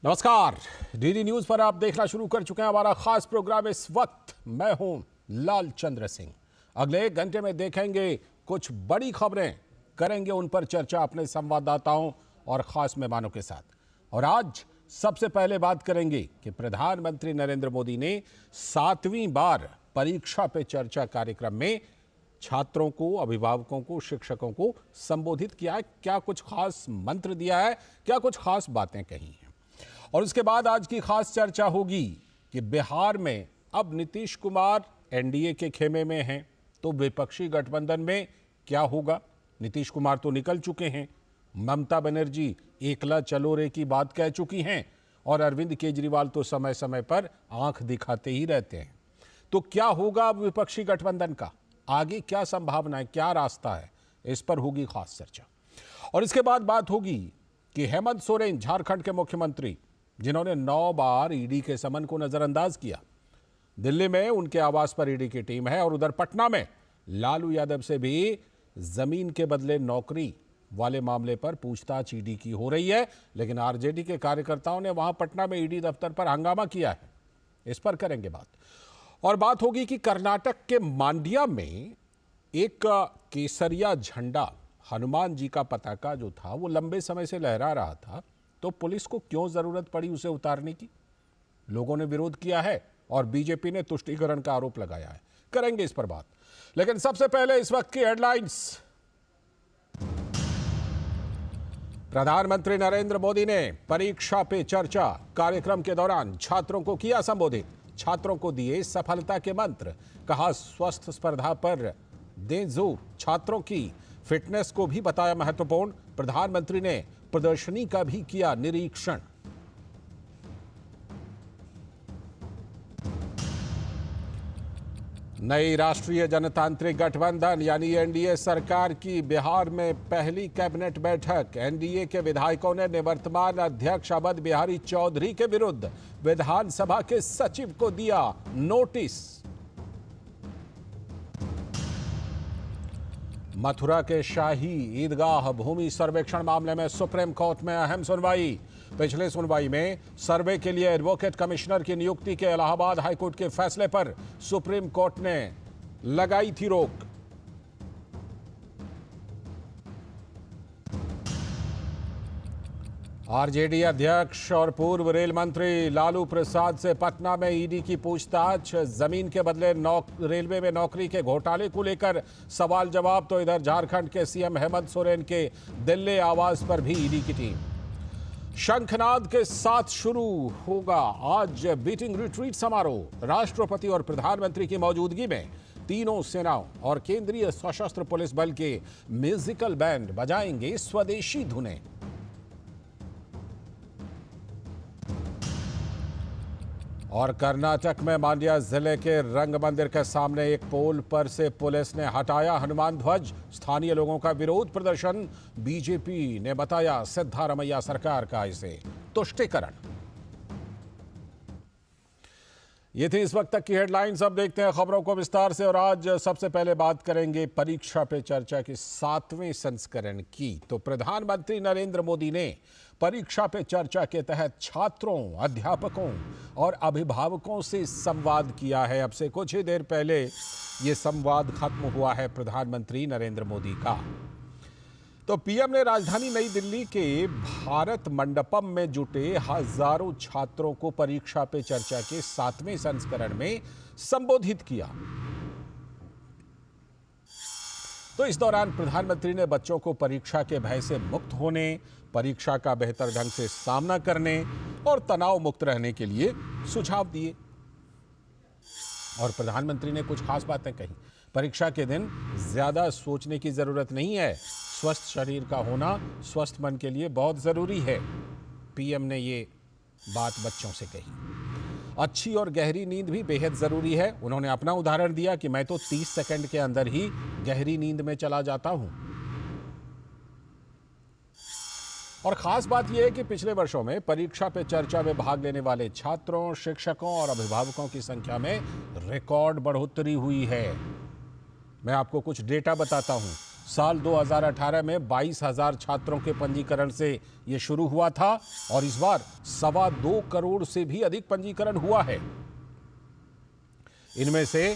नमस्कार। DD news पर आप देखना शुरू कर चुके हैं हमारा खास प्रोग्राम। इस वक्त मैं हूं लाल चंद्र सिंह। अगले 1 घंटे में देखेंगे कुछ बड़ी खबरें, करेंगे उन पर चर्चा अपने संवाददाताओं और खास मेहमानों के साथ। और आज सबसे पहले बात करेंगे कि प्रधानमंत्री नरेंद्र मोदी ने 7वीं बार परीक्षा पे चर्चा कार्यक्रम में छात्रों को, अभिभावकों को, शिक्षकों को संबोधित किया है। क्या कुछ खास मंत्र दिया है, क्या कुछ खास बातें कही हैं। और उसके बाद आज की खास चर्चा होगी कि बिहार में अब नीतीश कुमार एनडीए के खेमे में हैं, तो विपक्षी गठबंधन में क्या होगा। नीतीश कुमार तो निकल चुके हैं, ममता बनर्जी एकला चलो रे की बात कह चुकी हैं और अरविंद केजरीवाल तो समय समय पर आंख दिखाते ही रहते हैं। तो क्या होगा अब विपक्षी गठबंधन का, आगे क्या संभावनाएं, क्या रास्ता है, इस पर होगी खास चर्चा। और इसके बाद बात होगी कि हेमंत सोरेन, झारखंड के मुख्यमंत्री, जिन्होंने 9 बार ईडी के समन को नजरअंदाज किया, दिल्ली में उनके आवास पर ईडी की टीम है और उधर पटना में लालू यादव से भी जमीन के बदले नौकरी वाले मामले पर पूछताछ ईडी की हो रही है। लेकिन आरजेडी के कार्यकर्ताओं ने वहां पटना में ईडी दफ्तर पर हंगामा किया है। इस पर करेंगे बात। और बात होगी कि कर्नाटक के मांड्या में एक केसरिया झंडा, हनुमान जी का पताका जो था, वो लंबे समय से लहरा रहा था, तो पुलिस को क्यों जरूरत पड़ी उसे उतारने की। लोगों ने विरोध किया है और बीजेपी ने तुष्टीकरण का आरोप लगाया है। करेंगे इस पर बात। लेकिन सबसे पहले इस वक्त की हेडलाइंस। प्रधानमंत्री नरेंद्र मोदी ने परीक्षा पे चर्चा कार्यक्रम के दौरान छात्रों को किया संबोधित। छात्रों को दिए सफलता के मंत्र, कहा स्वस्थ स्पर्धा पर दें जोर। छात्रों की फिटनेस को भी बताया महत्वपूर्ण। प्रधानमंत्री ने प्रदर्शनी का भी किया निरीक्षण। नई राष्ट्रीय जनतांत्रिक गठबंधन यानी एनडीए सरकार की बिहार में पहली कैबिनेट बैठक। एनडीए के विधायकों ने निवर्तमान अध्यक्ष अवध बिहारी चौधरी के विरुद्ध विधानसभा के सचिव को दिया नोटिस। मथुरा के शाही ईदगाह भूमि सर्वेक्षण मामले में सुप्रीम कोर्ट में अहम सुनवाई। पिछले सुनवाई में सर्वे के लिए एडवोकेट कमिश्नर की नियुक्ति के इलाहाबाद हाईकोर्ट के फैसले पर सुप्रीम कोर्ट ने लगाई थी रोक। आरजेडी अध्यक्ष और पूर्व रेल मंत्री लालू प्रसाद से पटना में ईडी की पूछताछ। जमीन के बदले रेलवे में नौकरी के घोटाले को लेकर सवाल जवाब। तो इधर झारखंड के सीएम हेमंत सोरेन के दिल्ली आवास पर भी ईडी की टीम। शंखनाद के साथ शुरू होगा आज बीटिंग रिट्रीट समारोह। राष्ट्रपति और प्रधानमंत्री की मौजूदगी में तीनों सेनाओं और केंद्रीय सशस्त्र पुलिस बल के म्यूजिकल बैंड बजाएंगे स्वदेशी धुनें। और कर्नाटक में मांड्या जिले के रंग मंदिर के सामने एक पोल पर से पुलिस ने हटाया हनुमान ध्वज। स्थानीय लोगों का विरोध प्रदर्शन। बीजेपी ने बताया सिद्धारमैया सरकार का इसे तुष्टीकरण। ये थी इस वक्त तक की हेडलाइंस। अब देखते हैं खबरों को विस्तार से। और आज सबसे पहले बात करेंगे परीक्षा पे चर्चा के 7वें संस्करण की। तो प्रधानमंत्री नरेंद्र मोदी ने परीक्षा पे चर्चा के तहत छात्रों, अध्यापकों और अभिभावकों से संवाद किया है। अब से कुछ ही देर पहले ये संवाद खत्म हुआ है प्रधानमंत्री नरेंद्र मोदी का। तो पीएम ने राजधानी नई दिल्ली के भारत मंडपम में जुटे हजारों छात्रों को परीक्षा पे चर्चा के 7वें संस्करण में संबोधित किया। तो इस दौरान प्रधानमंत्री ने बच्चों को परीक्षा के भय से मुक्त होने, परीक्षा का बेहतर ढंग से सामना करने और तनाव मुक्त रहने के लिए सुझाव दिए। और प्रधानमंत्री ने कुछ खास बातें कही। परीक्षा के दिन ज्यादा सोचने की जरूरत नहीं है। स्वस्थ शरीर का होना स्वस्थ मन के लिए बहुत जरूरी है। पीएम ने ये बात बच्चों से कही। अच्छी और गहरी नींद भी बेहद जरूरी है। उन्होंने अपना उदाहरण दिया कि मैं तो 30 सेकंड के अंदर ही गहरी नींद में चला जाता हूं। और खास बात यह है कि पिछले वर्षों में परीक्षा पे चर्चा में भाग लेने वाले छात्रों, शिक्षकों और अभिभावकों की संख्या में रिकॉर्ड बढ़ोतरी हुई है। मैं आपको कुछ डेटा बताता हूं। साल 2018 में 22,000 छात्रों के पंजीकरण से यह शुरू हुआ था और इस बार 2.25 करोड़ से भी अधिक पंजीकरण हुआ है। इनमें से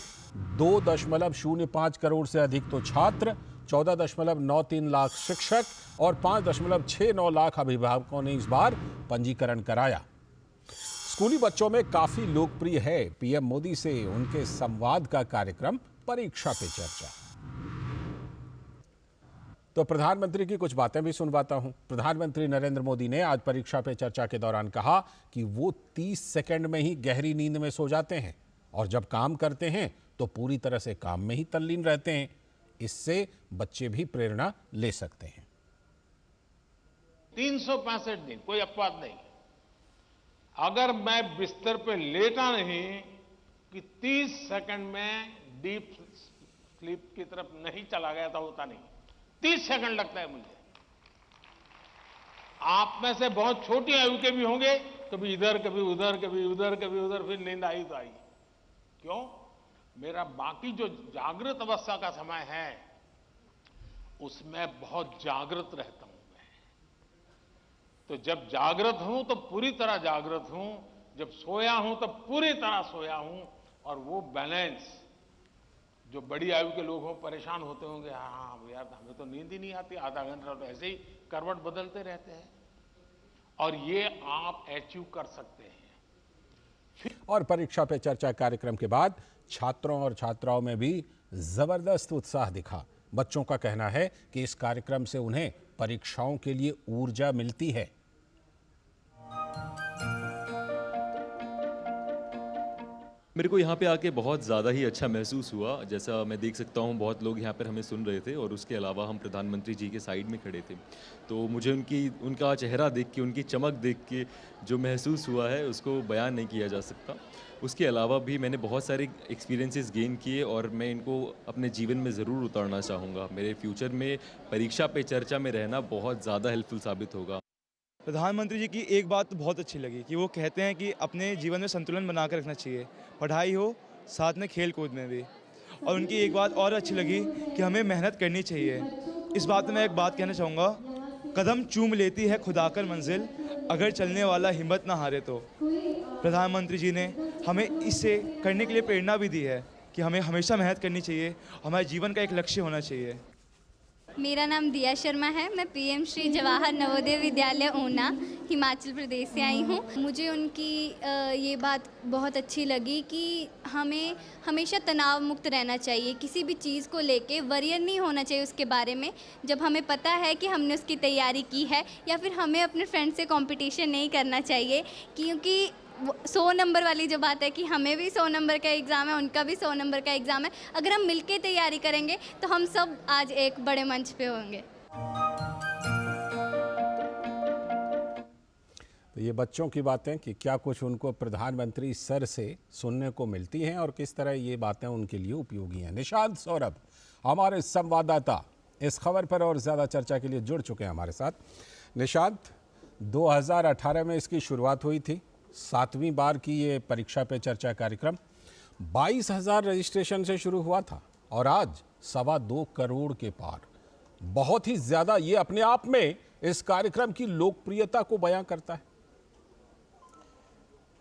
2.05 करोड़ से अधिक तो छात्र, 14.93 लाख शिक्षक और 5.69 लाख अभिभावकों ने इस बार पंजीकरण कराया। स्कूली बच्चों में काफी लोकप्रिय है पीएम मोदी से उनके संवाद का कार्यक्रम परीक्षा पे चर्चा। तो प्रधानमंत्री की कुछ बातें भी सुनवाता हूं। प्रधानमंत्री नरेंद्र मोदी ने आज परीक्षा पे चर्चा के दौरान कहा कि वो 30 सेकंड में ही गहरी नींद में सो जाते हैं और जब काम करते हैं तो पूरी तरह से काम में ही तल्लीन रहते हैं। इससे बच्चे भी प्रेरणा ले सकते हैं। 365 दिन, कोई अपवाद नहीं। अगर मैं बिस्तर पे लेटा नहीं कि 30 सेकंड में डीप स्लीप की तरफ नहीं चला गया था, होता नहीं। 30 सेकंड लगता है मुझे। आप में से बहुत छोटी आयु के भी होंगे, कभी इधर कभी उधर, कभी उधर कभी उधर, फिर नींद आई तो आई। क्यों? मेरा बाकी जो जागृत अवस्था का समय है उसमें बहुत जागृत रहता हूं मैं। तो जब जागृत हूं तो पूरी तरह जागृत हूं, जब सोया हूं तो पूरी तरह सोया हूं। और वो बैलेंस, जो बड़ी आयु के लोग हों परेशान होते होंगे, हाँ यार हमें तो नींद ही नहीं आती, आधा घंटा तो ऐसे ही करवट बदलते रहते हैं, और ये आप अचीव कर सकते हैं। और परीक्षा पे चर्चा कार्यक्रम के बाद छात्रों और छात्राओं में भी जबरदस्त उत्साह दिखा। बच्चों का कहना है कि इस कार्यक्रम से उन्हें परीक्षाओं के लिए ऊर्जा मिलती है। मेरे को यहाँ पे आके बहुत ज़्यादा ही अच्छा महसूस हुआ। जैसा मैं देख सकता हूँ बहुत लोग यहाँ पर हमें सुन रहे थे और उसके अलावा हम प्रधानमंत्री जी के साइड में खड़े थे, तो मुझे उनका चेहरा देख के, उनकी चमक देख के जो महसूस हुआ है उसको बयान नहीं किया जा सकता। उसके अलावा भी मैंने बहुत सारे एक्सपीरियंसेस गेन किए और मैं इनको अपने जीवन में ज़रूर उतारना चाहूँगा। मेरे फ्यूचर में परीक्षा पे चर्चा में रहना बहुत ज़्यादा हेल्पफुल साबित होगा। प्रधानमंत्री जी की एक बात तो बहुत अच्छी लगी कि वो कहते हैं कि अपने जीवन में संतुलन बना कर रखना चाहिए, पढ़ाई हो साथ में खेल कूद में भी। और उनकी एक बात और अच्छी लगी कि हमें मेहनत करनी चाहिए। इस बात में मैं एक बात कहना चाहूँगा, कदम चूम लेती है खुदाकर मंजिल, अगर चलने वाला हिम्मत ना हारे तो। प्रधानमंत्री जी ने हमें इसे करने के लिए प्रेरणा भी दी है कि हमें हमेशा मेहनत करनी चाहिए, हमारे जीवन का एक लक्ष्य होना चाहिए। मेरा नाम दिया शर्मा है। मैं पीएम श्री जवाहर नवोदय विद्यालय ऊना हिमाचल प्रदेश से आई हूँ। मुझे उनकी ये बात बहुत अच्छी लगी कि हमें हमेशा तनाव मुक्त रहना चाहिए, किसी भी चीज़ को लेके वरियर नहीं होना चाहिए उसके बारे में। जब हमें पता है कि हमने उसकी तैयारी की है, या फिर हमें अपने फ्रेंड से कंपटीशन नहीं करना चाहिए, क्योंकि 100 नंबर वाली जो बात है कि हमें भी 100 नंबर का एग्ज़ाम है, उनका भी 100 नंबर का एग्ज़ाम है। अगर हम मिलके तैयारी करेंगे तो हम सब आज एक बड़े मंच पे होंगे। तो ये बच्चों की बातें कि क्या कुछ उनको प्रधानमंत्री सर से सुनने को मिलती हैं और किस तरह ये बातें उनके लिए उपयोगी हैं। निशांत सौरभ हमारे संवाददाता इस खबर पर और ज़्यादा चर्चा के लिए जुड़ चुके हैं हमारे साथ। निशांत, 2018 में इसकी शुरुआत हुई थी, 7वीं बार की ये परीक्षा पे चर्चा कार्यक्रम 22,000 रजिस्ट्रेशन से शुरू हुआ था और आज 2.25 करोड़ के पार। बहुत ही ज़्यादा, ये अपने आप में इस कार्यक्रम की लोकप्रियता को बयां करता है।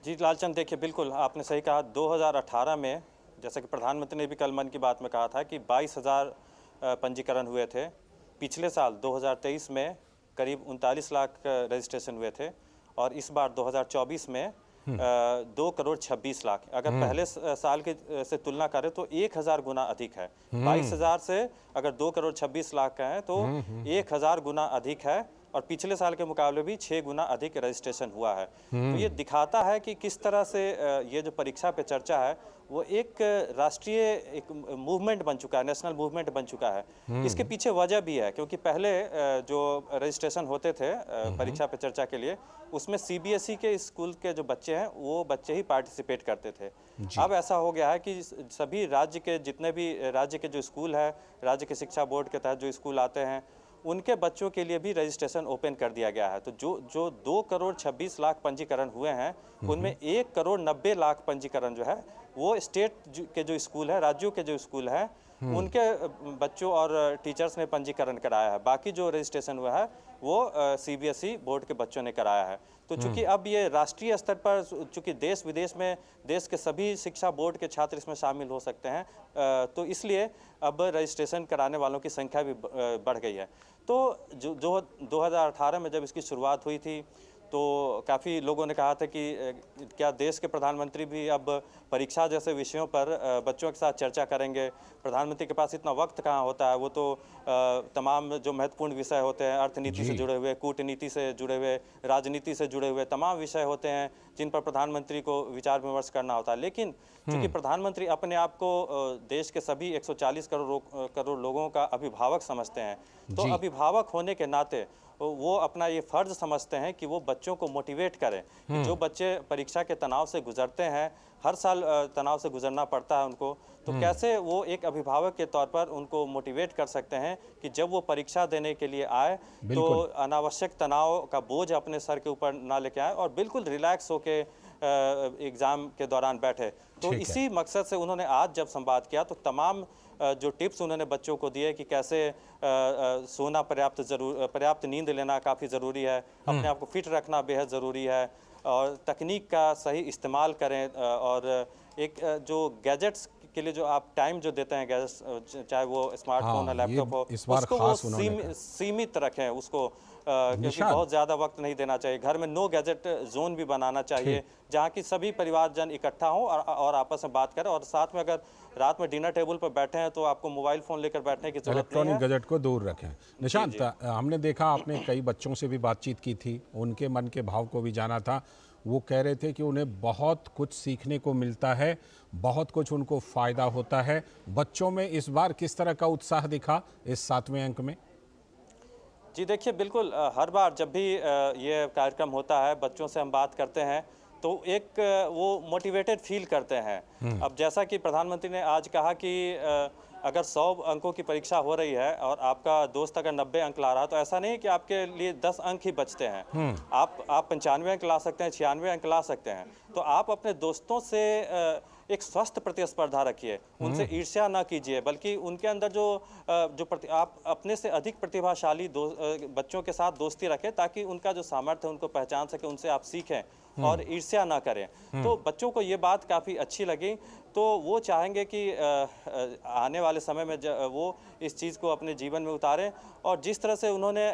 जी लालचंद, देखिए बिल्कुल आपने सही कहा। 2018 में जैसा कि प्रधानमंत्री ने भी कल मन की बात में कहा था कि 22,000 पंजीकरण हुए थे। पिछले साल 2023 में करीब 39 लाख रजिस्ट्रेशन हुए थे और इस बार 2024 में 2 करोड़ 26 लाख। अगर पहले साल के से तुलना करें तो 1,000 गुना अधिक है। 22,000 से अगर 2 करोड़ 26 लाख का है तो 1,000 गुना अधिक है और पिछले साल के मुकाबले भी 6 गुना अधिक रजिस्ट्रेशन हुआ है। तो ये दिखाता है कि किस तरह से ये जो परीक्षा पे चर्चा है वो एक राष्ट्रीय एक मूवमेंट बन चुका है, नेशनल मूवमेंट बन चुका है। इसके पीछे वजह भी है क्योंकि पहले जो रजिस्ट्रेशन होते थे परीक्षा पे चर्चा के लिए, उसमें सीबीएसई के स्कूल के जो बच्चे हैं वो बच्चे ही पार्टिसिपेट करते थे। अब ऐसा हो गया है कि सभी राज्य के जितने भी राज्य के जो स्कूल है, राज्य के शिक्षा बोर्ड के तहत जो स्कूल आते हैं, उनके बच्चों के लिए भी रजिस्ट्रेशन ओपन कर दिया गया है। तो जो 2 करोड़ 26 लाख पंजीकरण हुए हैं उनमें 1 करोड़ 90 लाख पंजीकरण जो है वो स्टेट के जो स्कूल है, राज्यों के जो स्कूल हैं उनके बच्चों और टीचर्स ने पंजीकरण कराया है। बाकी जो रजिस्ट्रेशन हुआ है वो सीबीएसई बोर्ड के बच्चों ने कराया है। तो चूंकि अब ये राष्ट्रीय स्तर पर, चूंकि देश विदेश में देश के सभी शिक्षा बोर्ड के छात्र इसमें शामिल हो सकते हैं, तो इसलिए अब रजिस्ट्रेशन कराने वालों की संख्या भी बढ़ गई है। तो जो 2018 में जब इसकी शुरुआत हुई थी तो काफ़ी लोगों ने कहा था कि क्या देश के प्रधानमंत्री भी अब परीक्षा जैसे विषयों पर बच्चों के साथ चर्चा करेंगे। प्रधानमंत्री के पास इतना वक्त कहाँ होता है, वो तो तमाम जो महत्वपूर्ण विषय होते हैं, अर्थनीति से जुड़े हुए, कूटनीति से जुड़े हुए, राजनीति से जुड़े हुए तमाम विषय होते हैं जिन पर प्रधानमंत्री को विचार विमर्श करना होता है। लेकिन चूंकि प्रधानमंत्री अपने आप को देश के सभी 140 करोड़ लोगों का अभिभावक समझते हैं, तो अभिभावक होने के नाते वो अपना ये फर्ज समझते हैं कि वो बच्चों को मोटिवेट करें कि जो बच्चे परीक्षा के तनाव से गुजरते हैं, हर साल तनाव से गुजरना पड़ता है उनको, तो कैसे वो एक अभिभावक के तौर पर उनको मोटिवेट कर सकते हैं कि जब वो परीक्षा देने के लिए आए तो अनावश्यक तनाव का बोझ अपने सर के ऊपर ना लेके आए और बिल्कुल रिलैक्स होके एग्ज़ाम के दौरान बैठे। तो इसी मकसद से उन्होंने आज जब संवाद किया तो तमाम जो टिप्स उन्होंने बच्चों को दिए कि कैसे सोना पर्याप्त नींद लेना काफ़ी ज़रूरी है, अपने आप को फिट रखना बेहद ज़रूरी है और तकनीक का सही इस्तेमाल करें और एक जो गैजेट्स के लिए जो आप टाइम जो देते हैं गैजेट्स, चाहे वो स्मार्टफोन है, लैपटॉप हो, उसको वो सीमित रखें उसको, क्योंकि बहुत ज़्यादा वक्त नहीं देना चाहिए। घर में नो गैजेट जोन भी बनाना चाहिए जहाँ की सभी परिवारजन इकट्ठा हों और आपस में बात करें। और साथ में अगर रात में डिनर टेबल पर बैठे हैं तो आपको मोबाइल फ़ोन लेकर बैठने की जरूरत नहीं है। इलेक्ट्रॉनिक गैजेट को दूर रखें। निशांत, हमने देखा आपने कई बच्चों से भी बातचीत की थी, उनके मन के भाव को भी जाना था। वो कह रहे थे कि उन्हें बहुत कुछ सीखने को मिलता है, बहुत कुछ उनको फ़ायदा होता है। बच्चों में इस बार किस तरह का उत्साह दिखा इस 7वें अंक में? जी देखिए, बिल्कुल हर बार जब भी ये कार्यक्रम होता है, बच्चों से हम बात करते हैं तो एक वो मोटिवेटेड फील करते हैं। अब जैसा कि प्रधानमंत्री ने आज कहा कि अगर 100 अंकों की परीक्षा हो रही है और आपका दोस्त अगर 90 अंक ला रहा है तो ऐसा नहीं कि आपके लिए 10 अंक ही बचते हैं। आप 95 अंक ला सकते हैं, 96 अंक ला सकते हैं। तो आप अपने दोस्तों से एक स्वस्थ प्रतिस्पर्धा रखिए, उनसे ईर्ष्या ना कीजिए, बल्कि उनके अंदर आप अपने से अधिक प्रतिभाशाली बच्चों के साथ दोस्ती रखें ताकि उनका जो सामर्थ्य है उनको पहचान सके, उनसे आप सीखें और ईर्ष्या ना करें। तो बच्चों को ये बात काफ़ी अच्छी लगी, तो वो चाहेंगे कि आने वाले समय में वो इस चीज़ को अपने जीवन में उतारें। और जिस तरह से उन्होंने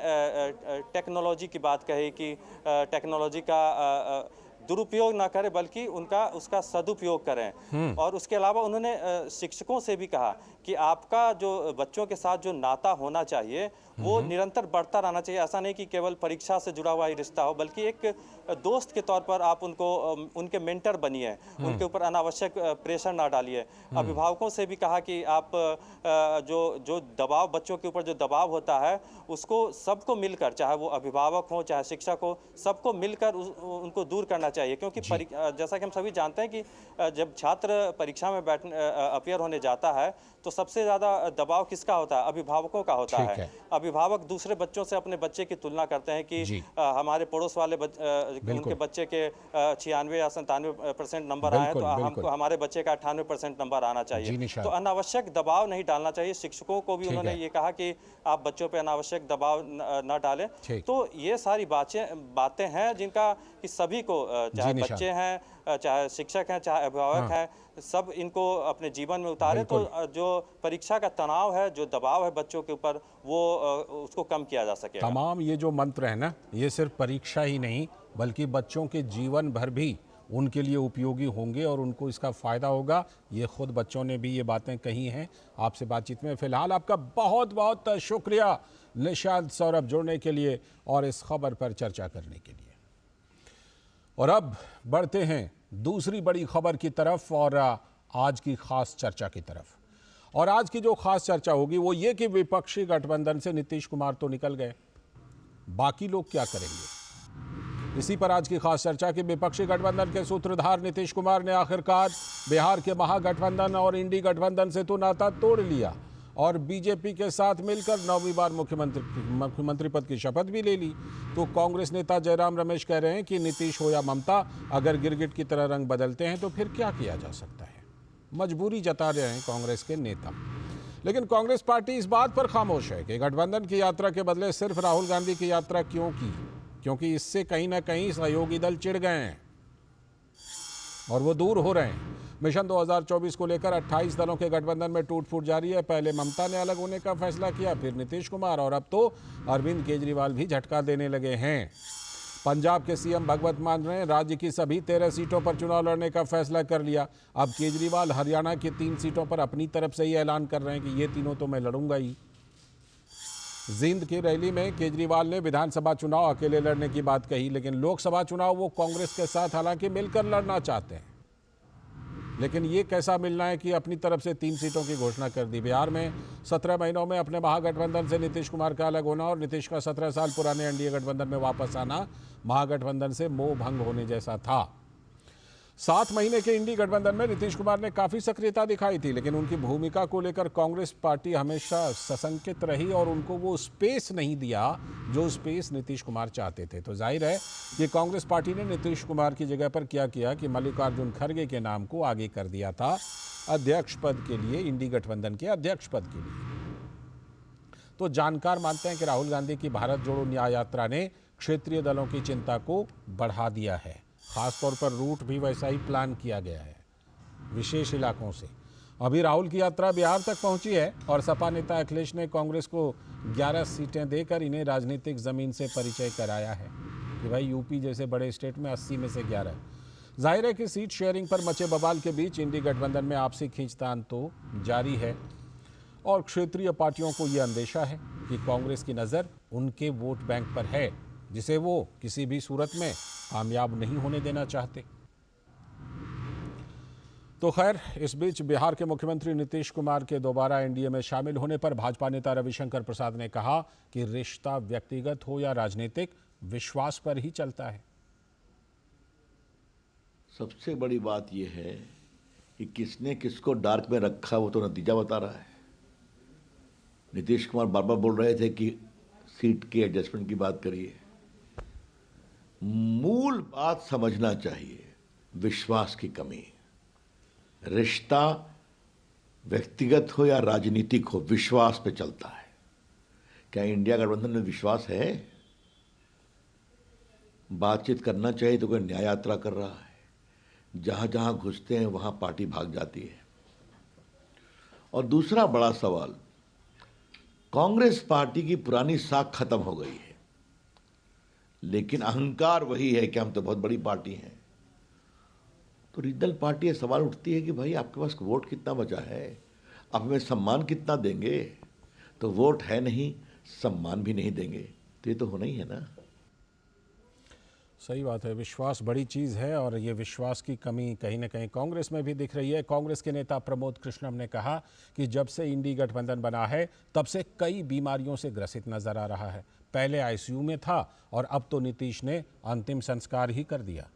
टेक्नोलॉजी की बात कही कि टेक्नोलॉजी का दुरुपयोग ना करें बल्कि उसका सदुपयोग करें। और उसके अलावा उन्होंने शिक्षकों से भी कहा कि आपका जो बच्चों के साथ जो नाता होना चाहिए वो निरंतर बढ़ता रहना चाहिए। ऐसा नहीं कि केवल परीक्षा से जुड़ा हुआ ही रिश्ता हो, बल्कि एक दोस्त के तौर पर आप उनके मेंटर बनिए, उनके ऊपर अनावश्यक प्रेशर ना डालिए। अभिभावकों से भी कहा कि आप जो दबाव, बच्चों के ऊपर जो दबाव होता है उसको सबको मिलकर, चाहे वो अभिभावक हो चाहे शिक्षक हो, सबको मिलकर उनको दूर करना चाहिए। क्योंकि जैसा कि हम सभी जानते हैं कि जब छात्र परीक्षा में अपीयर होने जाता है तो सबसे ज़्यादा दबाव किसका होता है? अभिभावकों का होता है। अभिभावक दूसरे बच्चों से अपने बच्चे की तुलना करते हैं कि हमारे पड़ोस वाले उनके बच्चे के 96 या 97% नंबर आए तो हमारे बच्चे का 98% नंबर आना चाहिए। तो अनावश्यक दबाव नहीं डालना चाहिए। शिक्षकों को भी उन्होंने ये कहा कि आप बच्चों पे अनावश्यक दबाव न डालें। तो ये सारी बातें हैं जिनका कि सभी को, चाहे बच्चे हैं, चाहे शिक्षक हैं, चाहे अभिभावक हैं, सब इनको अपने जीवन में उतारें तो जो परीक्षा का तनाव है, जो दबाव है बच्चों के ऊपर, वो उसको कम किया जा सके। तमाम ये जो मंत्र है ना, ये सिर्फ परीक्षा ही नहीं बल्कि बच्चों के जीवन भर भी उनके लिए उपयोगी होंगे और उनको इसका फ़ायदा होगा। ये खुद बच्चों ने भी ये बातें कही हैं आपसे बातचीत में। फ़िलहाल आपका बहुत बहुत शुक्रिया निशांत सौरभ जुड़ने के लिए और इस खबर पर चर्चा करने के लिए। और अब बढ़ते हैं दूसरी बड़ी खबर की तरफ और आज की खास चर्चा की तरफ। और आज की जो खास चर्चा होगी वो ये कि विपक्षी गठबंधन से नीतीश कुमार तो निकल गए, बाकी लोग क्या करेंगे? इसी पर आज की खास चर्चा कि विपक्षी गठबंधन के सूत्रधार नीतीश कुमार ने आखिरकार बिहार के महागठबंधन और इंडी गठबंधन से तो नाता तोड़ लिया और बीजेपी के साथ मिलकर 9वीं बार मुख्यमंत्री पद की शपथ भी ले ली। तो कांग्रेस नेता जयराम रमेश कह रहे हैं कि नीतीश हो या ममता, अगर गिरगिट की तरह रंग बदलते हैं तो फिर क्या किया जा सकता है। मजबूरी जता रहे हैं कांग्रेस के नेता। लेकिन कांग्रेस पार्टी इस बात पर खामोश है कि गठबंधन की यात्रा के बदले सिर्फ राहुल गांधी की यात्रा क्यों की, क्योंकि इससे कहीं ना कहीं सहयोगी दल चिढ़ गए हैं और वो दूर हो रहे हैं। मिशन 2024 को लेकर 28 दलों के गठबंधन में टूट फूट जारी है। पहले ममता ने अलग होने का फैसला किया, फिर नीतीश कुमार और अब तो अरविंद केजरीवाल भी झटका देने लगे हैं। पंजाब के सीएम भगवंत मान ने राज्य की सभी 13 सीटों पर चुनाव लड़ने का फैसला कर लिया। अब केजरीवाल हरियाणा की 3 सीटों पर अपनी तरफ से ही ऐलान कर रहे हैं कि ये तीनों तो मैं लड़ूंगा ही। जींद की रैली में केजरीवाल ने विधानसभा चुनाव अकेले लड़ने की बात कही, लेकिन लोकसभा चुनाव वो कांग्रेस के साथ हालांकि मिलकर लड़ना चाहते हैं। लेकिन ये कैसा मिलना है कि अपनी तरफ से 3 सीटों की घोषणा कर दी। बिहार में 17 महीनों में अपने महागठबंधन से नीतीश कुमार का अलग होना और नीतीश का 17 साल पुराने एनडीए गठबंधन में वापस आना महागठबंधन से मोह भंग होने जैसा था। 7 महीने के इंडी गठबंधन में नीतीश कुमार ने काफी सक्रियता दिखाई थी, लेकिन उनकी भूमिका को लेकर कांग्रेस पार्टी हमेशा सशंकित रही और उनको वो स्पेस नहीं दिया जो स्पेस नीतीश कुमार चाहते थे। तो जाहिर है कि कांग्रेस पार्टी ने नीतीश कुमार की जगह पर क्या किया कि मल्लिकार्जुन खड़गे के नाम को आगे कर दिया था अध्यक्ष पद के लिए, इंडी गठबंधन के अध्यक्ष पद के लिए। तो जानकार मानते हैं कि राहुल गांधी की भारत जोड़ो न्याय यात्रा ने क्षेत्रीय दलों की चिंता को बढ़ा दिया है। खासतौर पर रूट भी वैसा ही प्लान किया गया है विशेष इलाकों से। अभी राहुल की यात्रा बिहार तक पहुंची है और सपा नेता अखिलेश ने कांग्रेस को 11 सीटें देकर इन्हें राजनीतिक जमीन से परिचय कराया है कि भाई यूपी जैसे बड़े स्टेट में 80 में से 11। जाहिर है कि सीट शेयरिंग पर मचे बवाल के बीच इंडी गठबंधन में आपसी खींचतान तो जारी है और क्षेत्रीय पार्टियों को यह अंदेशा है कि कांग्रेस की नज़र उनके वोट बैंक पर है, जिसे वो किसी भी सूरत में कामयाब नहीं होने देना चाहते। तो खैर, इस बीच बिहार के मुख्यमंत्री नीतीश कुमार के दोबारा एनडीए में शामिल होने पर भाजपा नेता रविशंकर प्रसाद ने कहा कि रिश्ता व्यक्तिगत हो या राजनीतिक, विश्वास पर ही चलता है। सबसे बड़ी बात यह है कि किसने किसको डार्क में रखा वो तो नतीजा बता रहा है। नीतीश कुमार बार बार बोल रहे थे कि सीट की एडजस्टमेंट की बात करिए। मूल बात समझना चाहिए, विश्वास की कमी। रिश्ता व्यक्तिगत हो या राजनीतिक हो, विश्वास पे चलता है। क्या इंडिया गठबंधन में विश्वास है? बातचीत करना चाहिए तो कोई न्याय यात्रा कर रहा है, जहां जहां घुसते हैं वहां पार्टी भाग जाती है। और दूसरा बड़ा सवाल, कांग्रेस पार्टी की पुरानी साख खत्म हो गई है, लेकिन अहंकार वही है कि हम तो बहुत बड़ी पार्टी हैं। तो रीजनल पार्टी ये सवाल उठती है कि भाई आपके पास वोट कितना बचा है, आप हमें सम्मान कितना देंगे? तो वोट है नहीं, सम्मान भी नहीं देंगे, तो ये तो होना ही है ना। सही बात है, विश्वास बड़ी चीज़ है और ये विश्वास की कमी कहीं ना कहीं कांग्रेस में भी दिख रही है। कांग्रेस के नेता प्रमोद कृष्णम ने कहा कि जब से इंडी गठबंधन बना है तब से कई बीमारियों से ग्रसित नजर आ रहा है। पहले आईसीयू में था और अब तो नीतीश ने अंतिम संस्कार ही कर दिया।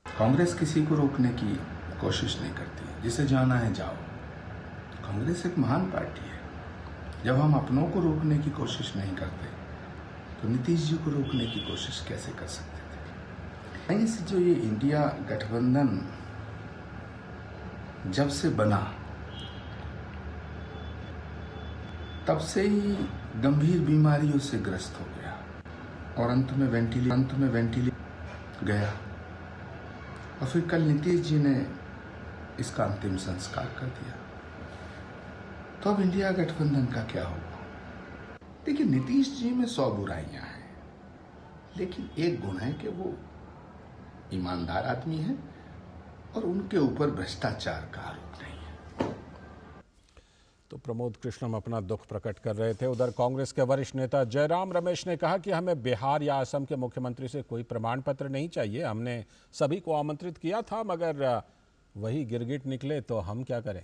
कांग्रेस किसी को रोकने की कोशिश नहीं करती, जिसे जाना है जाओ। कांग्रेस एक महान पार्टी है। जब हम अपनों को रोकने की कोशिश नहीं करते तो नीतीश जी को रोकने की कोशिश कैसे कर सकते थे? से जो ये इंडिया गठबंधन जब से बना तब से ही गंभीर बीमारियों से ग्रस्त हो गया और अंत में वेंटिलेटर गया और फिर कल नीतीश जी ने इसका अंतिम संस्कार कर दिया। तो अब इंडिया गठबंधन का क्या होगा? देखिए, नीतीश जी में 100 बुराइयां हैं, लेकिन एक गुण है कि वो ईमानदार आदमी है और उनके ऊपर भ्रष्टाचार का आरोप नहीं है। तो प्रमोद कृष्णम अपना दुख प्रकट कर रहे थे। उधर कांग्रेस के वरिष्ठ नेता जयराम रमेश ने कहा कि हमें बिहार या असम के मुख्यमंत्री से कोई प्रमाण पत्र नहीं चाहिए। हमने सभी को आमंत्रित किया था, मगर वही गिरगिट निकले तो हम क्या करें।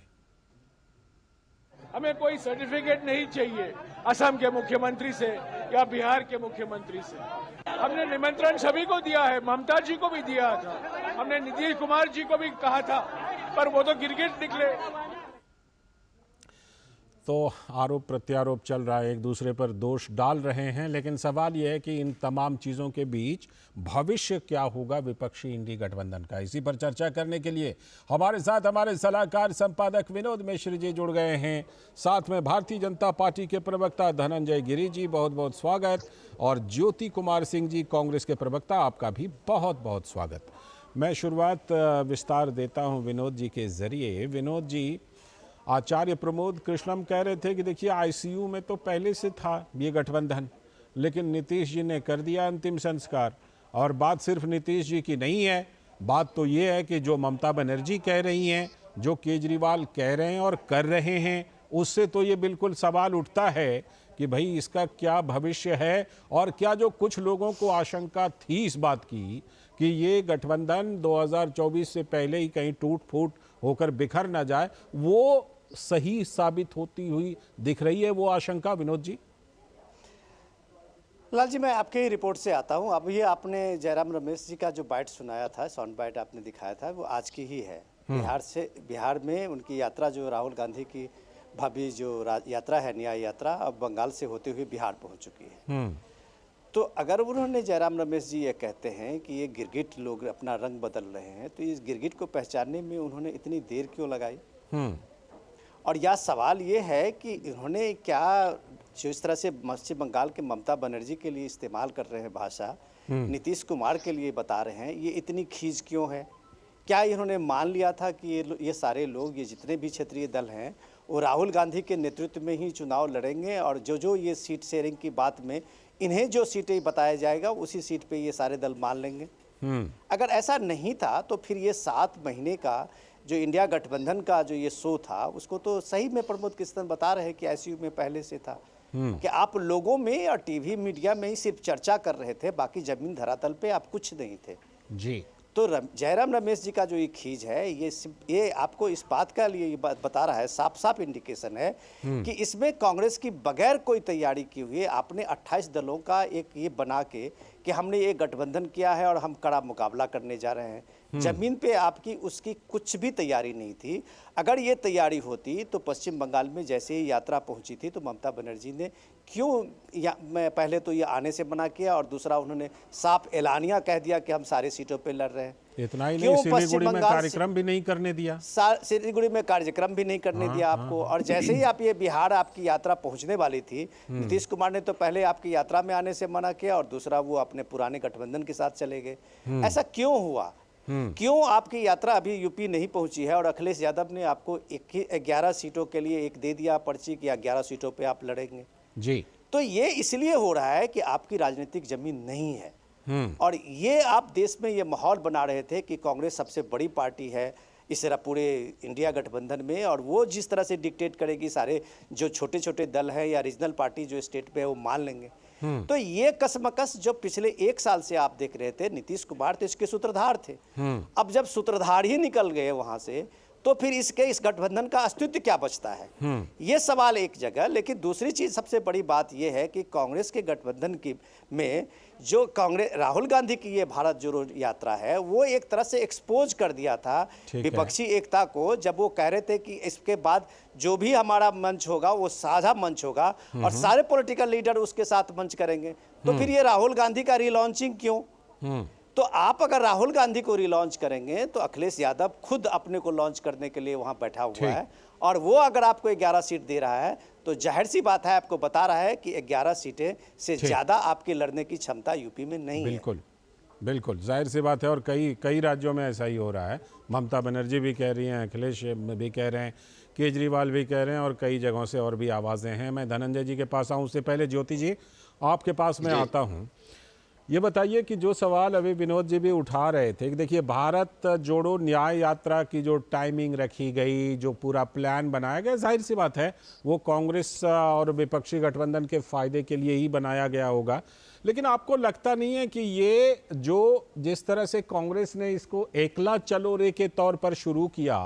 हमें कोई सर्टिफिकेट नहीं चाहिए असम के मुख्यमंत्री से या बिहार के मुख्यमंत्री से। हमने निमंत्रण सभी को दिया है, ममता जी को भी दिया था, हमने नीतीश कुमार जी को भी कहा था, पर वो तो गिरगिट निकले। तो आरोप प्रत्यारोप चल रहा है, एक दूसरे पर दोष डाल रहे हैं, लेकिन सवाल यह है कि इन तमाम चीज़ों के बीच भविष्य क्या होगा विपक्षी इंडी गठबंधन का। इसी पर चर्चा करने के लिए हमारे साथ हमारे सलाहकार संपादक विनोद मिश्र जी जुड़ गए हैं, साथ में भारतीय जनता पार्टी के प्रवक्ता धनंजय गिरी जी, बहुत बहुत स्वागत, और ज्योति कुमार सिंह जी, कांग्रेस के प्रवक्ता, आपका भी बहुत बहुत स्वागत। मैं शुरुआत विस्तार देता हूं विनोद जी के जरिए। विनोद जी, आचार्य प्रमोद कृष्णम कह रहे थे कि देखिए आईसीयू में तो पहले से था ये गठबंधन, लेकिन नीतीश जी ने कर दिया अंतिम संस्कार। और बात सिर्फ नीतीश जी की नहीं है, बात तो ये है कि जो ममता बनर्जी कह रही हैं, जो केजरीवाल कह रहे हैं और कर रहे हैं, उससे तो ये बिल्कुल सवाल उठता है कि भाई इसका क्या भविष्य है। और क्या जो कुछ लोगों को आशंका थी इस बात की कि ये गठबंधन 2024 से पहले ही कहीं टूट फूट होकर बिखर ना जाए, वो सही साबित होती हुई दिख रही है, वो आशंका विनोद जी? लाल जी, मैं आपके ही रिपोर्ट से आता हूं। अब ये आपने जयराम रमेश जी का जो बाइट सुनाया था, साउंड बाइट आपने दिखाया था, वो आज की ही है। बिहार में उनकी यात्रा, जो राहुल गांधी की भाभी जो यात्रा है, न्याय यात्रा, अब बंगाल से होते हुए बिहार पहुंच चुकी है। तो अगर उन्होंने, जयराम रमेश जी ये कहते हैं कि ये गिरगिट लोग अपना रंग बदल रहे हैं, तो इस गिरगिट को पहचानने में उन्होंने इतनी देर क्यों लगाई? और यह सवाल ये है कि इन्होंने क्या, जो इस तरह से पश्चिम बंगाल के ममता बनर्जी के लिए इस्तेमाल कर रहे हैं भाषा, नीतीश कुमार के लिए बता रहे हैं, ये इतनी खींच क्यों है? क्या इन्होंने मान लिया था कि ये सारे लोग, ये जितने भी क्षेत्रीय दल हैं, वो राहुल गांधी के नेतृत्व में ही चुनाव लड़ेंगे और जो ये सीट शेयरिंग की बात में इन्हें जो सीटें बताया जाएगा उसी सीट पे ये सारे दल मान लेंगे? अगर ऐसा नहीं था तो फिर ये 7 महीने का जो इंडिया गठबंधन का जो ये शो था, उसको तो सही में प्रमोद कृष्णन बता रहे हैं कि आईसीयू में पहले से था, कि आप लोगों में और टीवी मीडिया में ही सिर्फ चर्चा कर रहे थे, बाकी जमीन धरातल पे आप कुछ नहीं थे जी। तो जयराम रमेश जी का जो ये खींच है, ये आपको इस बात का लिए बता रहा है, साफ साफ इंडिकेशन है कि इसमें कांग्रेस की बगैर कोई तैयारी की हुई आपने 28 दलों का एक ये बना के कि हमने ये गठबंधन किया है और हम कड़ा मुकाबला करने जा रहे हैं। जमीन पे आपकी उसकी कुछ भी तैयारी नहीं थी। अगर ये तैयारी होती तो पश्चिम बंगाल में जैसे ही यात्रा पहुंची थी तो ममता बनर्जी ने क्यों मैं पहले तो ये आने से मना किया, और दूसरा उन्होंने साफ ऐलानिया कह दिया कि हम सारे सीटों पे लड़ रहे हैं। इतना ही नहीं, सिलीगुड़ी में कार्यक्रम भी नहीं करने दिया, सिलीगुड़ी में कार्यक्रम भी नहीं करने दिया आपको। और जैसे ही आप ये बिहार आपकी यात्रा पहुंचने वाली थी, नीतीश कुमार ने तो पहले आपकी यात्रा में आने से मना किया और दूसरा वो अपने पुराने गठबंधन के साथ चले गए। ऐसा क्यों हुआ? क्यों आपकी यात्रा अभी यूपी नहीं पहुंची है और अखिलेश यादव ने आपको 11 सीटों के लिए एक दे दिया पर्ची कि 11 सीटों पे आप लड़ेंगे जी? तो ये इसलिए हो रहा है कि आपकी राजनीतिक जमीन नहीं है। और ये आप देश में ये माहौल बना रहे थे कि कांग्रेस सबसे बड़ी पार्टी है इस पूरे इंडिया गठबंधन में, और वो जिस तरह से डिक्टेट करेगी, सारे जो छोटे छोटे दल हैं या रीजनल पार्टी जो स्टेट पे है वो मान लेंगे। तो ये कसमकस जो पिछले 1 साल से आप देख रहे थे, नीतीश कुमार तो इसके सूत्रधार थे। अब जब सूत्रधार ही निकल गए वहां से, तो फिर इस गठबंधन का अस्तित्व क्या बचता है? ये सवाल एक जगह। लेकिन दूसरी चीज, सबसे बड़ी बात यह है कि कांग्रेस के गठबंधन की में जो कांग्रेस राहुल गांधी की ये भारत जोड़ो यात्रा है, वो एक तरह से एक्सपोज कर दिया था विपक्षी एकता को, जब वो कह रहे थे कि इसके बाद जो भी हमारा मंच होगा वो साझा मंच होगा और सारे पॉलिटिकल लीडर उसके साथ मंच करेंगे। तो फिर ये राहुल गांधी का रिलॉन्चिंग क्यों? तो आप अगर राहुल गांधी को रिलॉन्च करेंगे तो अखिलेश यादव खुद अपने को लॉन्च करने के लिए वहां बैठा हुआ है, और वो अगर आपको 11 सीट दे रहा है तो जाहिर सी बात है, आपको बता रहा है कि 11 सीटें से ज्यादा आपके लड़ने की क्षमता यूपी में नहीं है। बिल्कुल बिल्कुल जाहिर सी बात है, और कई राज्यों में ऐसा ही हो रहा है। ममता बनर्जी भी कह रही हैं, अखिलेश भी कह रहे हैं, केजरीवाल भी कह रहे हैं, और कई जगहों से और भी आवाज़ें हैं। मैं धनंजय जी के पास आऊँ, उससे पहले ज्योति जी आपके पास मैं आता हूँ। ये बताइए कि जो सवाल अभी विनोद जी भी उठा रहे थे कि देखिए भारत जोड़ो न्याय यात्रा की जो टाइमिंग रखी गई, जो पूरा प्लान बनाया गया, जाहिर सी बात है वो कांग्रेस और विपक्षी गठबंधन के फायदे के लिए ही बनाया गया होगा। लेकिन आपको लगता नहीं है कि ये जो जिस तरह से कांग्रेस ने इसको एकला चलो रे के तौर पर शुरू किया,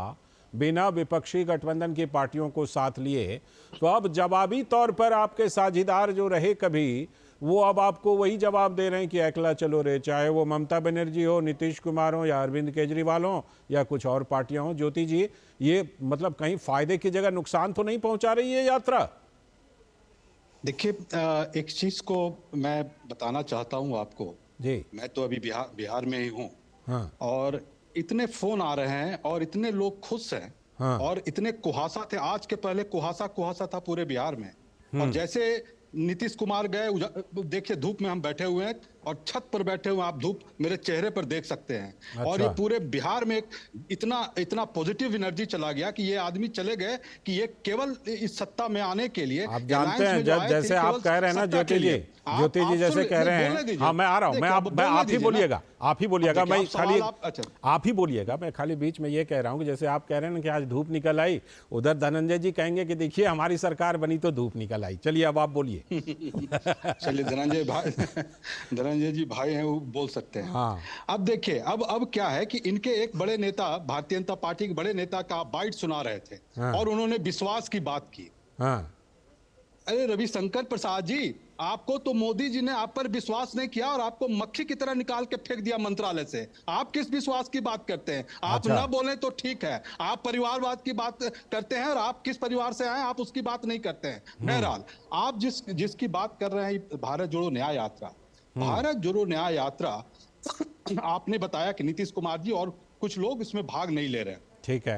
बिना विपक्षी गठबंधन की पार्टियों को साथ लिए, तो अब जवाबी तौर पर आपके साझीदार जो रहे कभी वो अब आपको वही जवाब दे रहे हैं कि अकेला चलो रे, चाहे वो ममता बनर्जी हो, नीतीश कुमार हो, या अरविंद केजरीवाल हो, या कुछ और पार्टियां हो। ज्योति जी, ये मतलब कहीं फायदे की जगह नुकसान तो नहीं पहुंचा रही है यात्रा? देखिए, एक चीज को मैं बताना चाहता हूं आपको जी। मैं तो अभी बिहार में ही हूं। हाँ। और इतने फोन आ रहे हैं और इतने लोग खुश हैं। हाँ। और इतने कुहासा थे, आज के पहले कुहासा था पूरे बिहार में। और जैसे नीतीश कुमार गए, देखिए धूप में हम बैठे हुए हैं और छत पर बैठे हुए हैं, आप धूप मेरे चेहरे पर देख सकते हैं। अच्छा। और ये पूरे बिहार में इतना पॉजिटिव एनर्जी चला गया कि ये आदमी चले गए कि ये केवल इस सत्ता में आने के लिए, आप जानते हैं जैसे आप कह रहे हैं ना ज्योति जी जैसे कह रहे हैं, हाँ मैं आ रहा हूँ, मैं आप ही बोलिएगा, मैं खाली आप ही बोलिएगा, मैं खाली बीच में ये कह रहा हूँ कि जैसे आप कह रहे हैं ना कि आज धूप निकल आई, उधर धनंजय जी कहेंगे कि देखिए हमारी सरकार बनी तो धूप निकल आई। चलिए अब आप बोलिए। चलिए, धनंजय जी भाई हैं, वो बोल सकते हैं। हाँ। अब देखिए, अब क्या है कि इनके एक बड़े नेता, भारतीय जनता पार्टी के बड़े नेता का बाइट सुना रहे थे। हाँ। और उन्होंने विश्वास की बात की। हाँ। अरे रविशंकर प्रसाद जी, आपको तो मोदी जी ने आप पर विश्वास नहीं किया और आपको मक्खी की तरह निकाल के फेंक दिया मंत्रालय से। आप किस विश्वास की बात करते हैं? आप अच्छा। ना बोले तो ठीक है, आप परिवारवाद की बात करते हैं और आप किस परिवार से आए आप उसकी बात नहीं करते हैं। बहरहाल, आप जिसकी बात कर रहे हैं भारत जोड़ो न्याय यात्रा, भारत जोड़ो न्याय यात्रा आपने बताया कि नीतीश कुमार जी और कुछ लोग इसमें भाग नहीं ले रहे हैं। ठीक है।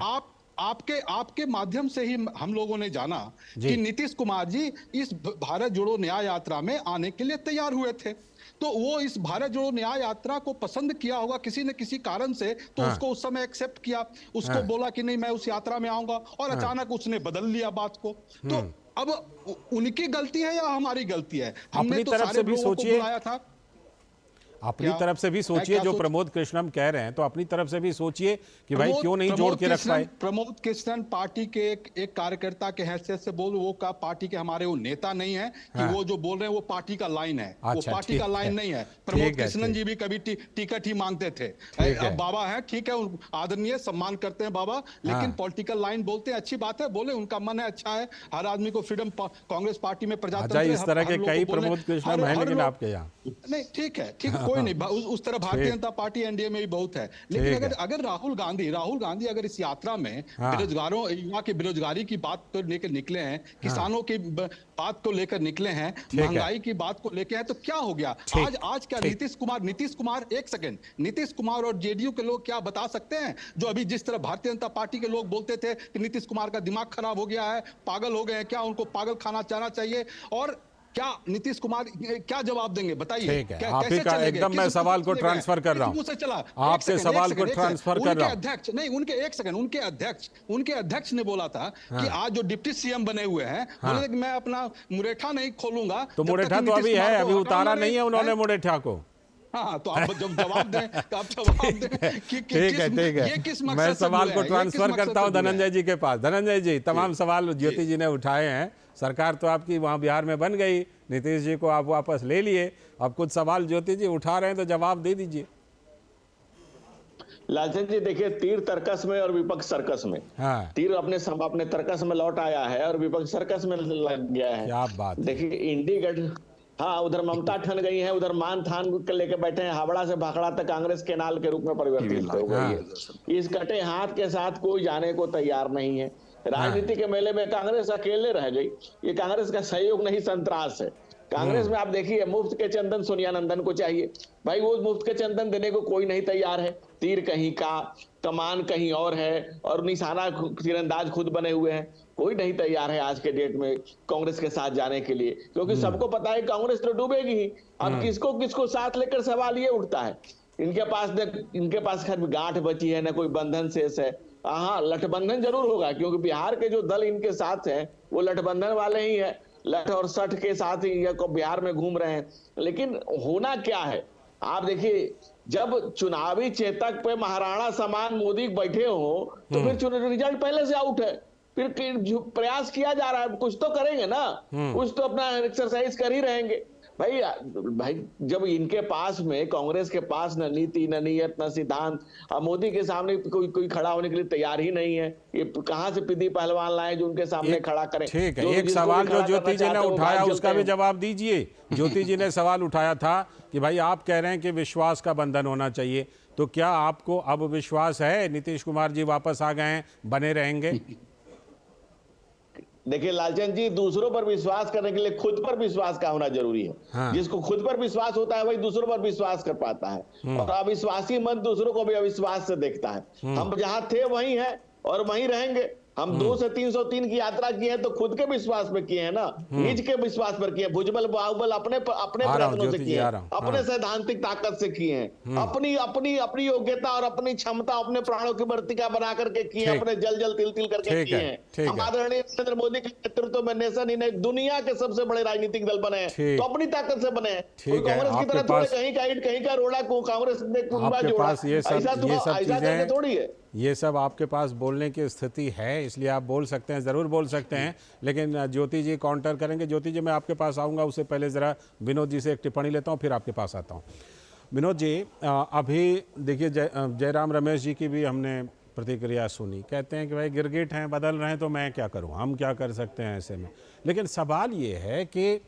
आपके माध्यम से ही हम लोगों ने जाना कि नीतीश कुमार जी इस भारत जोड़ो न्याय यात्रा में आने के लिए तैयार हुए थे। तो वो इस भारत जोड़ो न्याय यात्रा को पसंद किया होगा किसी न किसी कारण से, तो हाँ। उसको उस समय एक्सेप्ट किया, उसको हाँ। बोला कि नहीं मैं उस यात्रा में आऊंगा, और अचानक उसने बदल लिया बात को। तो अब उनकी गलती है या हमारी गलती है? हमने अपनी तो तरफ सारे से भी लोगों को सोचिए, बुलाया था। अपनी तरफ से भी सोचिए, जो प्रमोद कृष्णन कह रहे हैं, तो अपनी तरफ से भी सोचिए कि भाई क्यों नहीं जोड़ के रख पाए। प्रमोद कृष्णन पार्टी के एक कार्यकर्ता के हैसियत से बोल, वो का पार्टी के हमारे वो नेता नहीं है कि हाँ। वो जो बोल रहे हैं वो पार्टी का लाइन है। अच्छा, वो पार्टी का लाइन नहीं है। प्रमोद कृष्णन जी भी कभी टिकट ही मांगते थे। अब बाबा है, ठीक है, आदरणीय, सम्मान करते हैं बाबा, लेकिन पॉलिटिकल लाइन बोलते हैं, अच्छी बात है, बोले, उनका मन है, अच्छा है, हर आदमी को फ्रीडम, कांग्रेस पार्टी में प्रजातंत्र है। इस तरह के कई प्रमोद कृष्णन हैं, लेकिन आपके यहाँ नहीं, ठीक है, कोई नहीं, उस तरह भारतीय जनता पार्टी एनडीए में भी बहुत है। लेकिन अगर राहुल गांधी अगर इस यात्रा में बेरोजगारों, युवा की बेरोजगारी की बात को लेकर निकले हैं, किसानों की बात को लेकर निकले हैं, महंगाई की बात को लेकर हैं, तो क्या हो गया आज क्या नीतीश कुमार एक सेकंड, नीतीश कुमार और जेडीयू के लोग क्या बता सकते हैं? जो अभी जिस तरह भारतीय जनता पार्टी के लोग बोलते थे कि नीतीश कुमार का दिमाग खराब हो गया है, पागल हो गए हैं, क्या उनको पागल खाना चाहना चाहिए? और क्या नीतीश कुमार क्या जवाब देंगे, बताइए। ठीक है, आप ही का एकदम मैं सवाल को ट्रांसफर कर रहा हूँ, आपके सवाल को ट्रांसफर कर रहा हूँ। अध्यक्ष नहीं, उनके अध्यक्ष ने बोला था कि आज जो डिप्टी सीएम बने हुए हैं, बोले कि मैं अपना मुरेठा नहीं खोलूंगा। तो मुरेठा तो अभी है, अभी उतारा नहीं है उन्होंने मुरेठा को। हाँ, तो आप जब जवाब दें तो आप जवाब दें कि ठीक है, मैं सवाल को ट्रांसफर करता हूं धनंजय जी के पास। धनंजय जी, तमाम सवाल ज्योति जी ने उठाए हैं। सरकार तो आपकी वहां बिहार में बन गई, नीतीश जी को आप वापस ले लिए, अब कुछ सवाल ज्योति जी उठा रहे हैं तो जवाब दे दीजिए। लालचंद जी, देखिए, तीर तर्कस में और विपक्ष सर्कस में। हाँ। तीर अपने तर्कस में लौट आया है और विपक्ष सर्कस में लग गया है। क्या बात। देखिए, इंडी हाँ, उधर ममता ठन गई है, उधर मान थान लेके बैठे हैं, हावड़ा से भाखड़ा तक कांग्रेस के नाल के रूप में परिवर्तित हो गई है। इस कटे हाथ के साथ कोई जाने को तैयार नहीं है। राजनीति के मेले में कांग्रेस अकेले रह गई। ये कांग्रेस का सहयोग नहीं, संतरास है। कांग्रेस में आप देखिए, मुफ्त के चंदन सोनिया नंदन को चाहिए, भाई वो मुफ्त के चंदन देने को कोई नहीं तैयार है। तीर कहीं का, कमान कहीं और है, और निशाना तीरंदाज खुद बने हुए हैं। कोई नहीं तैयार है आज के डेट में कांग्रेस के साथ जाने के लिए, क्योंकि सबको पता है कांग्रेस तो डूबेगी ही। अब किसको साथ लेकर सवाल ये उठता है, इनके पास खैर गांठ बची है, ना कोई बंधन शेष है। हाँ, लठबंधन जरूर होगा, क्योंकि बिहार के जो दल इनके साथ है वो लठबंधन वाले ही है, लठ और सठ के साथ ही बिहार में घूम रहे हैं। लेकिन होना क्या है, आप देखिए, जब चुनावी चेतक पे महाराणा समान मोदी बैठे हो तो फिर रिजल्ट पहले से आउट है, फिर प्रयास किया जा रहा है, कुछ तो करेंगे ना, कुछ तो अपना एक्सरसाइज कर ही रहेंगे। भाई जब इनके पास में, कांग्रेस के पास न नीति, न नीयत, न सिद्धांत, और मोदी के सामने कोई खड़ा होने के लिए तैयार ही नहीं है, ये कहां से पीदी पहलवान लाए जो उनके सामने खड़ा करें। ठीक है, एक सवाल जो ज्योति जी ने उठाया उसका भी जवाब दीजिए। ज्योति जी ने सवाल उठाया था कि भाई आप कह रहे हैं कि विश्वास का बंधन होना चाहिए, तो क्या आपको अब विश्वास है नीतीश कुमार जी वापस आ गए हैं, बने रहेंगे? देखिए लालचंद जी, दूसरों पर विश्वास करने के लिए खुद पर विश्वास का होना जरूरी है। हाँ। जिसको खुद पर विश्वास होता है वही दूसरों पर विश्वास कर पाता है, और अविश्वासी मन दूसरों को भी अविश्वास से देखता है। हम जहां थे वहीं हैं और वहीं रहेंगे। हम 2 से 303 की यात्रा की है तो खुद के विश्वास पे किए हैं ना, निज के विश्वास पर किए। भुजबल बाहुबल अपने प्रयत्नों से किए, अपने सैद्धांतिक ताकत से किए हैं, अपनी योग्यता और अपनी क्षमता, अपने प्राणों की मृतिका बना करके किए, अपने जल तिल करके किए हैं। हम आदरणीय नरेंद्र मोदी के नेतृत्व में नेशन इन दुनिया के सबसे बड़े राजनीतिक दल बने हैं, तो अपनी ताकत से बने हैं। कांग्रेस की तरह थोड़े कहीं का रोड़ा को कांग्रेस ने जोड़ा, ऐसा थोड़ी है। ये सब आपके पास बोलने की स्थिति है, इसलिए आप बोल सकते हैं, ज़रूर बोल सकते हैं, लेकिन ज्योति जी काउंटर करेंगे। ज्योति जी, मैं आपके पास आऊँगा, उससे पहले ज़रा विनोद जी से एक टिप्पणी लेता हूँ, फिर आपके पास आता हूँ। विनोद जी, अभी देखिए जयराम रमेश जी की भी हमने प्रतिक्रिया सुनी, कहते हैं कि भाई गिरगिट हैं, बदल रहे हैं, तो मैं क्या करूँ, हम क्या कर सकते हैं ऐसे में। लेकिन सवाल ये है कि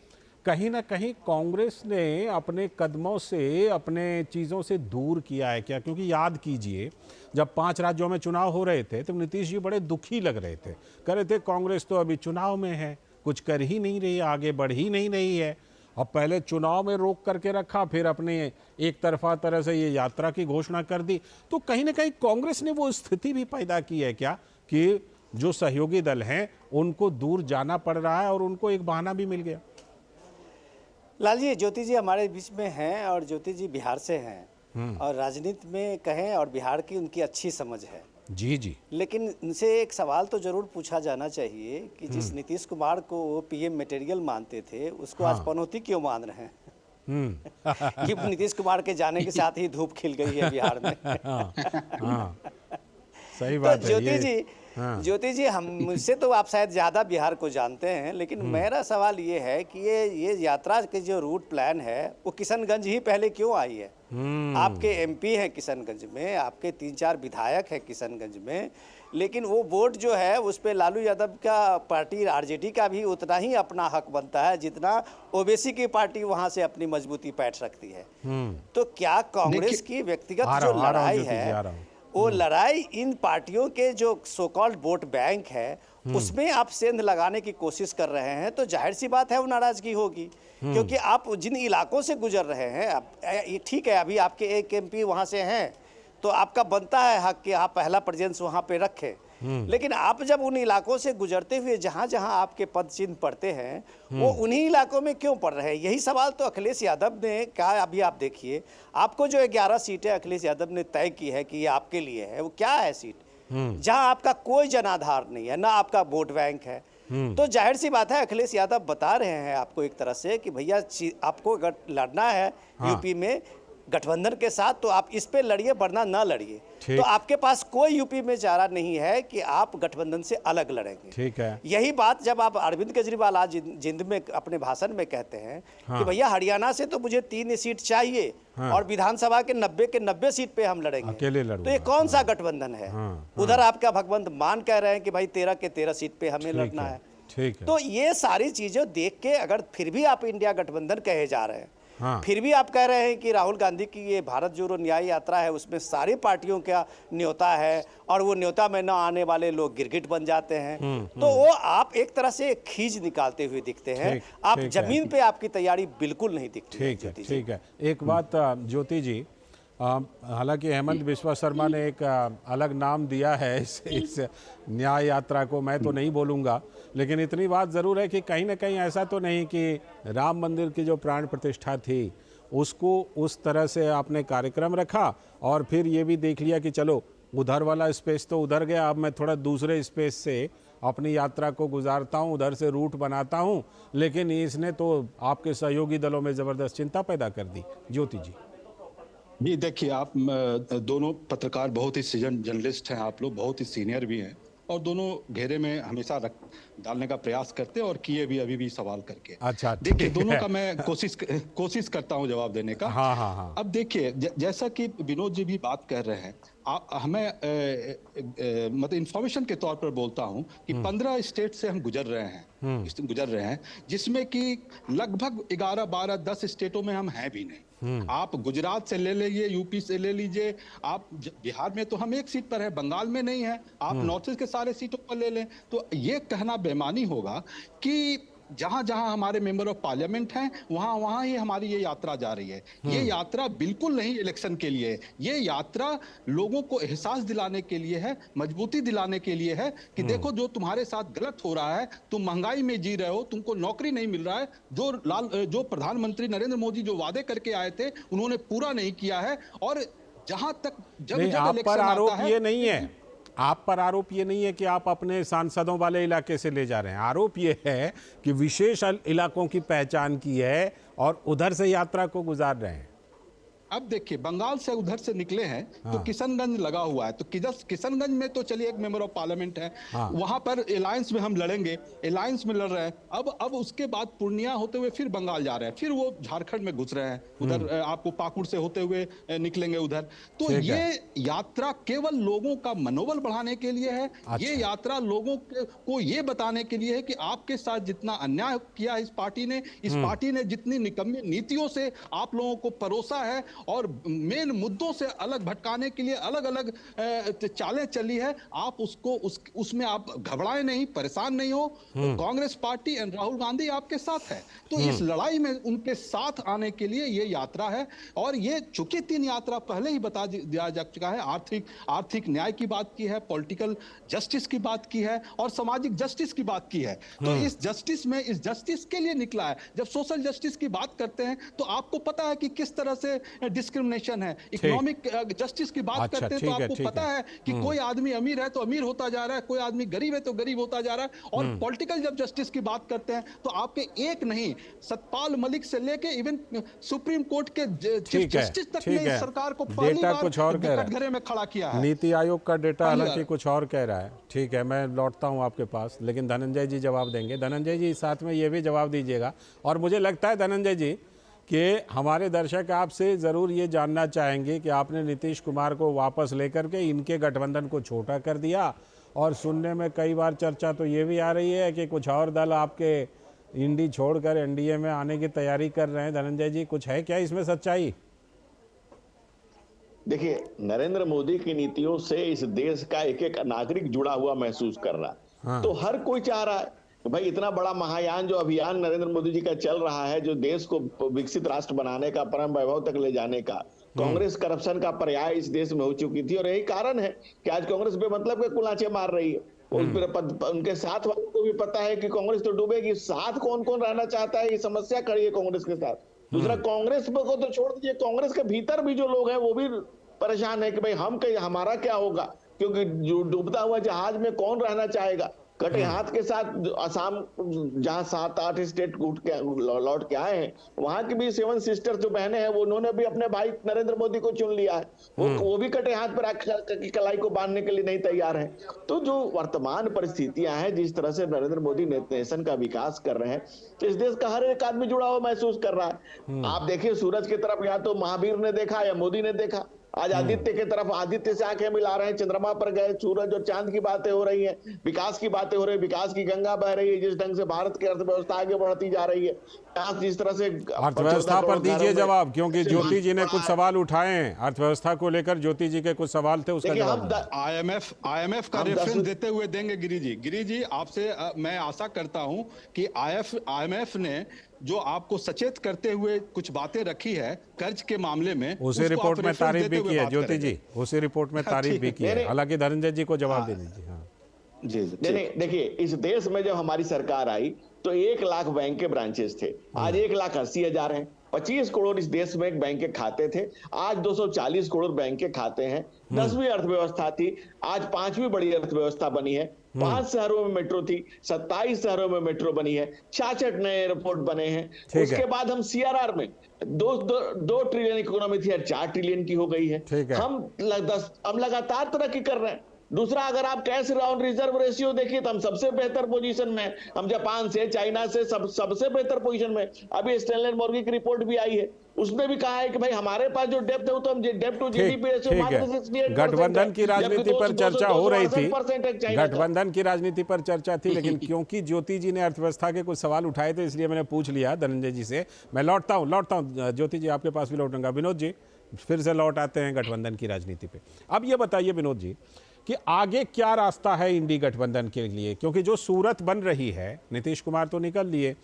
कहीं ना कहीं कांग्रेस ने अपने कदमों से, अपने चीज़ों से दूर किया है क्या? क्योंकि याद कीजिए, जब 5 राज्यों में चुनाव हो रहे थे तो नीतीश जी बड़े दुखी लग रहे थे, कह रहे थे कांग्रेस तो अभी चुनाव में है, कुछ कर ही नहीं रही, आगे बढ़ ही नहीं रही है। अब पहले चुनाव में रोक करके रखा, फिर अपने एक तरफा तरह से ये यात्रा की घोषणा कर दी। तो कहीं ना कहीं कांग्रेस ने वो स्थिति भी पैदा की है क्या कि जो सहयोगी दल हैं उनको दूर जाना पड़ रहा है और उनको एक बहाना भी मिल गया? लाल जी, ज्योति जी हमारे बीच में हैं और ज्योति जी बिहार से हैं और राजनीति में कहें और बिहार की उनकी अच्छी समझ है। जी जी। लेकिन उनसे एक सवाल तो जरूर पूछा जाना चाहिए कि जिस नीतीश कुमार को वो पीएम मटेरियल मानते थे, उसको आज पनौती क्यों मान रहे हैं? कि नीतीश कुमार के जाने के साथ ही धूप खिल गई है बिहार में। सही बात है। ज्योति जी, हम मुझसे तो आप शायद ज़्यादा बिहार को जानते हैं, लेकिन मेरा सवाल ये है कि ये यात्रा के जो रूट प्लान है वो किशनगंज ही पहले क्यों आई है? आपके एमपी हैं किशनगंज में, आपके 3-4 विधायक हैं किशनगंज में, लेकिन वो वोट जो है उस पर लालू यादव का पार्टी आरजेडी का भी उतना ही अपना हक बनता है जितना ओबीसी की पार्टी वहाँ से अपनी मजबूती पैठ सकती है। तो क्या कांग्रेस की व्यक्तिगत जो लड़ाई है, वो लड़ाई इन पार्टियों के जो सो कॉल्ड वोट बैंक है उसमें आप सेंध लगाने की कोशिश कर रहे हैं, तो जाहिर सी बात है वो नाराजगी होगी। क्योंकि आप जिन इलाकों से गुजर रहे हैं, ठीक है अभी आपके एक एमपी वहाँ से हैं, तो आपका बनता है हक कि आप पहला प्रेजेंस वहाँ पे रखें, लेकिन आप जब उन इलाकों से गुजरते हुए जहाँ जहाँ आपके पद चिन्ह पड़ते हैं वो उन्हीं इलाकों में क्यों पड़ रहे हैं? यही सवाल तो अखिलेश यादव ने कहा। अभी आप देखिए, आपको जो 11 सीटें अखिलेश यादव ने तय की है कि ये आपके लिए है, वो क्या है सीट? जहाँ आपका कोई जनाधार नहीं है, ना आपका वोट बैंक है। तो जाहिर सी बात है अखिलेश यादव बता रहे हैं आपको एक तरह से कि भैया आपको अगर लड़ना है यूपी में गठबंधन के साथ तो आप इस पे लड़िए, वरना ना लड़िए। तो आपके पास कोई यूपी में चारा नहीं है कि आप गठबंधन से अलग लड़ेंगे। ठीक है। यही बात जब आप अरविंद केजरीवाल आज जिंद में अपने भाषण में कहते हैं कि भैया हरियाणा से तो मुझे 3 सीट चाहिए और विधानसभा के 90 सीट पे हम लड़ेंगे, तो ये कौन सा गठबंधन है? उधर आपका भगवंत मान कह रहे हैं कि भाई 13 के 13 सीट पे हमें लड़ना है। तो ये सारी चीजें देख के अगर फिर भी आप इंडिया गठबंधन कहे जा रहे हैं, फिर भी आप कह रहे हैं कि राहुल गांधी की ये भारत जोड़ो न्याय यात्रा है, उसमें सारी पार्टियों का न्योता है और वो न्योता में न आने वाले लोग गिरगिट बन जाते हैं, तो वो आप एक तरह से खींच निकालते हुए दिखते हैं। आप जमीन पे आपकी तैयारी बिल्कुल नहीं दिखती। ठीक है। एक बात ज्योति जी, हालांकि हेमंत बिस्वा शर्मा ने एक अलग नाम दिया है इस न्याय यात्रा को, मैं तो नहीं बोलूँगा, लेकिन इतनी बात ज़रूर है कि कहीं ना कहीं ऐसा तो नहीं कि राम मंदिर की जो प्राण प्रतिष्ठा थी उसको उस तरह से आपने कार्यक्रम रखा और फिर ये भी देख लिया कि चलो उधर वाला स्पेस तो उधर गया, अब मैं थोड़ा दूसरे स्पेस से अपनी यात्रा को गुजारता हूँ, उधर से रूट बनाता हूँ, लेकिन इसने तो आपके सहयोगी दलों में ज़बरदस्त चिंता पैदा कर दी। ज्योति जी। जी देखिए, आप दोनों पत्रकार बहुत ही सीजन जर्नलिस्ट हैं, आप लोग बहुत ही सीनियर भी हैं, और दोनों घेरे में हमेशा डालने का प्रयास करते और किए भी अभी भी सवाल करके। अच्छा, देखिए दोनों का मैं कोशिश करता हूं जवाब देने का। हाँ। अब देखिए जैसा कि विनोद जी भी बात कर रहे हैं, हमें मतलब इंफॉर्मेशन के तौर पर बोलता हूं कि 15 स्टेट से हम गुजर रहे हैं जिसमें कि लगभग 11, 12, 10 स्टेटों में हम हैं भी नहीं। आप गुजरात से ले लीजिए, यूपी से ले लीजिए, आप बिहार में तो हम एक सीट पर है, बंगाल में नहीं है, आप नॉर्थ ईस्ट के सारे सीटों पर ले लें तो ये कहना बेमानी होगा कि जहां जहां हमारे मेंबर ऑफ पार्लियामेंट हैं वहां ही हमारी ये यात्रा जा रही है। ये यात्रा बिल्कुल नहीं इलेक्शन के लिए है, ये यात्रा लोगों को एहसास दिलाने के लिए है, मजबूती दिलाने के लिए है कि देखो जो तुम्हारे साथ गलत हो रहा है, तुम महंगाई में जी रहे हो, तुमको नौकरी नहीं मिल रहा है, जो प्रधानमंत्री नरेंद्र मोदी जो वादे करके आए थे उन्होंने पूरा नहीं किया है। और जहां तक जब इलेक्शन आता है, ये नहीं है आप पर आरोप ये नहीं है कि आप अपने सांसदों वाले इलाके से ले जा रहे हैं, आरोप ये है कि विशेष इलाकों की पहचान की है और उधर से यात्रा को गुजार रहे हैं। अब देखिए बंगाल से उधर से निकले हैं तो किशनगंज लगा हुआ है, तो किशनगंज में तो चलिए एक मेंबर ऑफ पार्लियामेंट है, वहां पर अलायंस में हम लड़ेंगे, अलायंस में लड़ रहे हैं। अब उसके बाद पूर्णिया होते हुए फिर बंगाल जा रहे हैं, फिर वो झारखंड में घुस रहे हैं, उधर आपको पाकुड़ से होते हुए निकलेंगे उधर। तो ये यात्रा केवल लोगों का मनोबल बढ़ाने के लिए है। ये यात्रा लोगों को ये बताने के लिए है कि आपके साथ जितना अन्याय किया इस पार्टी ने जितनी निकम्मी नीतियों से आप लोगों को परोसा है और मेन मुद्दों से अलग भटकाने के लिए अलग अलग चालें चली है, आप उसमें आप घबराए नहीं, परेशान नहीं हो। कांग्रेस पार्टी एंड राहुल गांधी आपके साथ है, तो इस लड़ाई में उनके साथ आने के लिए ये यात्रा है। और ये चूंकि 3 यात्रा पहले ही बता दिया जा चुका है, आर्थिक न्याय की बात की है, पॉलिटिकल जस्टिस की बात की है और सामाजिक जस्टिस की बात की है। तो इस जस्टिस के लिए निकला है। जब सोशल जस्टिस की बात करते हैं तो आपको पता है कि किस तरह से डिस्क्रिमिनेशन है। इकोनॉमिक जस्टिस की बात करते हैं तो आपको पता है कि कोई आदमी अमीर है तो अमीर होता जा रहा है, कोई आदमी गरीब है तो गरीब होता जा रहा है। और पॉलिटिकल जब जस्टिस की बात करते हैं तो आपके एक नहीं, सतपाल मलिक से लेके इवन सुप्रीम कोर्ट के चीफ जस्टिस तक ने इस सरकार को पहली बार कटघरे में खड़ा किया है। नीति आयोग का डेटा हालांकि कुछ और कह रहा है। ठीक है, मैं लौटता हूं आपके पास, लेकिन धनंजय जी जवाब देंगे। धनंजय जी साथ में ये भी जवाब दीजिएगा। और मुझे लगता है धनंजय जी कि हमारे दर्शक आपसे ज़रूर ये जानना चाहेंगे कि आपने नीतीश कुमार को वापस लेकर के इनके गठबंधन को छोटा कर दिया, और सुनने में कई बार चर्चा तो ये भी आ रही है कि कुछ और दल आपके इंडी छोड़कर एनडीए में आने की तैयारी कर रहे हैं। धनंजय जी, कुछ है क्या इसमें सच्चाई? देखिए, नरेंद्र मोदी की नीतियों से इस देश का एक एक नागरिक जुड़ा हुआ महसूस कर रहा, तो हर कोई चाह रहा है भाई इतना बड़ा महायान जो अभियान नरेंद्र मोदी जी का चल रहा है, जो देश को विकसित राष्ट्र बनाने का, परम वैभव तक ले जाने का, कांग्रेस करप्शन का पर्याय इस देश में हो चुकी थी। और यही कारण है कि आज कांग्रेस बेमतलब के कुलाचे मार रही है। उनके साथ वालों को भी पता है कि कांग्रेस तो डूबेगी, साथ कौन कौन रहना चाहता है, ये समस्या खड़ी है कांग्रेस के साथ। दूसरा, कांग्रेस को तो छोड़ दीजिए, कांग्रेस के भीतर भी जो लोग हैं वो भी परेशान है कि भाई हमारा क्या होगा, क्योंकि डूबता हुआ जहाज में कौन रहना चाहेगा। कटे हाथ के साथ असम, जहां 7-8 स्टेट लौट के आए हैं, वहां की भी 7 सिस्टर जो बहनें हैं, वो उन्होंने भी अपने भाई नरेंद्र मोदी को चुन लिया है। वो भी कटे हाथ पर कलाई को बांधने के लिए नहीं तैयार है। तो जो वर्तमान परिस्थितियां हैं, जिस तरह से नरेंद्र मोदी नेशन का विकास कर रहे हैं, तो इस देश का हर एक आदमी जुड़ा हुआ महसूस कर रहा है। आप देखिए, सूरज की तरफ या तो महावीर ने देखा या मोदी ने देखा, आज आदित्य की तरफ आदित्य से आंखें मिला रहे हैं, चंद्रमा पर गए, सूरज और चांद की बातें हो रही हैं, विकास की बातें हो रही है, विकास की गंगा बह रही है। जिस ढंग से भारत की अर्थव्यवस्था आगे बढ़ती जा रही है, जिस तरह से अर्थव्यवस्था पर दीजिए जवाब, क्योंकि ज्योति जी ने कुछ सवाल उठाए हैं अर्थव्यवस्था को लेकर। ज्योति जी के कुछ सवाल थे, उसका जवाब IMF का रेफरेंस देते हुए देंगे गिरी जी आपसे मैं आशा करता हूं कि IMF ने जो आपको सचेत करते हुए कुछ बातें रखी है कर्ज के मामले में, उसी रिपोर्ट में तारीफ भी की है ज्योति जी, उसी रिपोर्ट में तारीफ भी की है। हालांकि धनंजय जी को जवाब दे दीजिए। जी देखिए, इस देश में जब हमारी सरकार आई तो 1 लाख बैंक के ब्रांचेस थे, आज 1,80,000 हैं। 25 करोड़ इस देश में बैंक के खाते थे, आज 240 करोड़ बैंक के खाते हैं। 10वीं अर्थव्यवस्था थी, आज 5वीं बड़ी अर्थव्यवस्था बनी है। 5 शहरों में मेट्रो थी, 27 शहरों में मेट्रो बनी है, 66 नए एयरपोर्ट बने हैं। उसके बाद हम CRR में 2 ट्रिलियन इकोनॉमी थी, 4 ट्रिलियन की हो गई है। हम लगातार तरक्की कर रहे हैं। दूसरा, अगर आप कैश ऑन रिजर्व रेशियो देखिए तो हम सबसे बेहतर पोजीशन में, हम जापान से, चाइना से सबसे बेहतर पोजीशन में। अभी स्टैनली एंड मॉर्गन की रिपोर्ट भी आई है, उसमें भी कहा है कि भाई हमारे पास जो डेप्थ है वो तो हम डेप्थ टू जीडीपी रेशियो मात्र 68%। गठबंधन की राजनीति पर चर्चा हो रही थी, गठबंधन की राजनीति पर चर्चा थी, लेकिन क्योंकि ज्योति जी ने अर्थव्यवस्था के कुछ सवाल उठाए थे इसलिए मैंने पूछ लिया धनंजय जी से। मैं लौटता हूं ज्योति जी, आपके पास भी लौटूंगा। विनोद जी फिर से लौट आते हैं गठबंधन की राजनीति पे। अब ये बताइए विनोद जी कि आगे क्या रास्ता है इंडी गठबंधन के लिए, क्योंकि जो सूरत बन रही है, नीतीश कुमार तो निकल लिए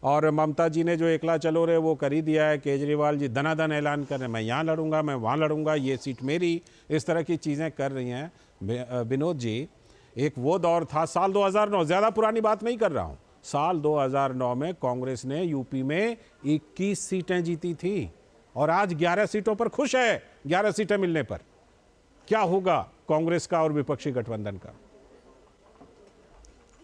और ममता जी ने जो एकला चलो रे वो कर ही दिया है, केजरीवाल जी दनादन ऐलान कर रहे हैं मैं यहाँ लड़ूंगा, मैं वहाँ लड़ूंगा, ये सीट मेरी, इस तरह की चीज़ें कर रही हैं। विनोद जी, एक वो दौर था साल 2009, ज़्यादा पुरानी बात नहीं कर रहा हूँ, साल 2009 में कांग्रेस ने यूपी में 21 सीटें जीती थी और आज 11 सीटों पर खुश है। 11 सीटें मिलने पर क्या होगा कांग्रेस का और विपक्षी गठबंधन का?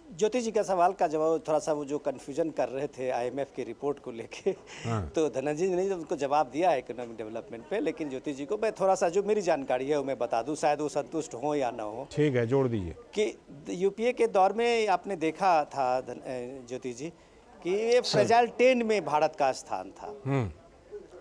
ज्योति जी का सवाल का जवाब थोड़ा सा वो जो कंफ्यूजन कर रहे थे आईएमएफ की रिपोर्ट को लेके, तो धनंजय जी ने उनको जवाब दिया है इकोनॉमिक डेवलपमेंट पे, लेकिन ज्योति जी को मैं थोड़ा सा जो मेरी जानकारी है वो मैं बता दूं, शायद वो संतुष्ट हो या ना हो। ठीक है, जोड़ दीजिए। कि यूपीए के दौर में आपने देखा था ज्योति जी कि ये फ्रेजाइल 10 में भारत का स्थान था,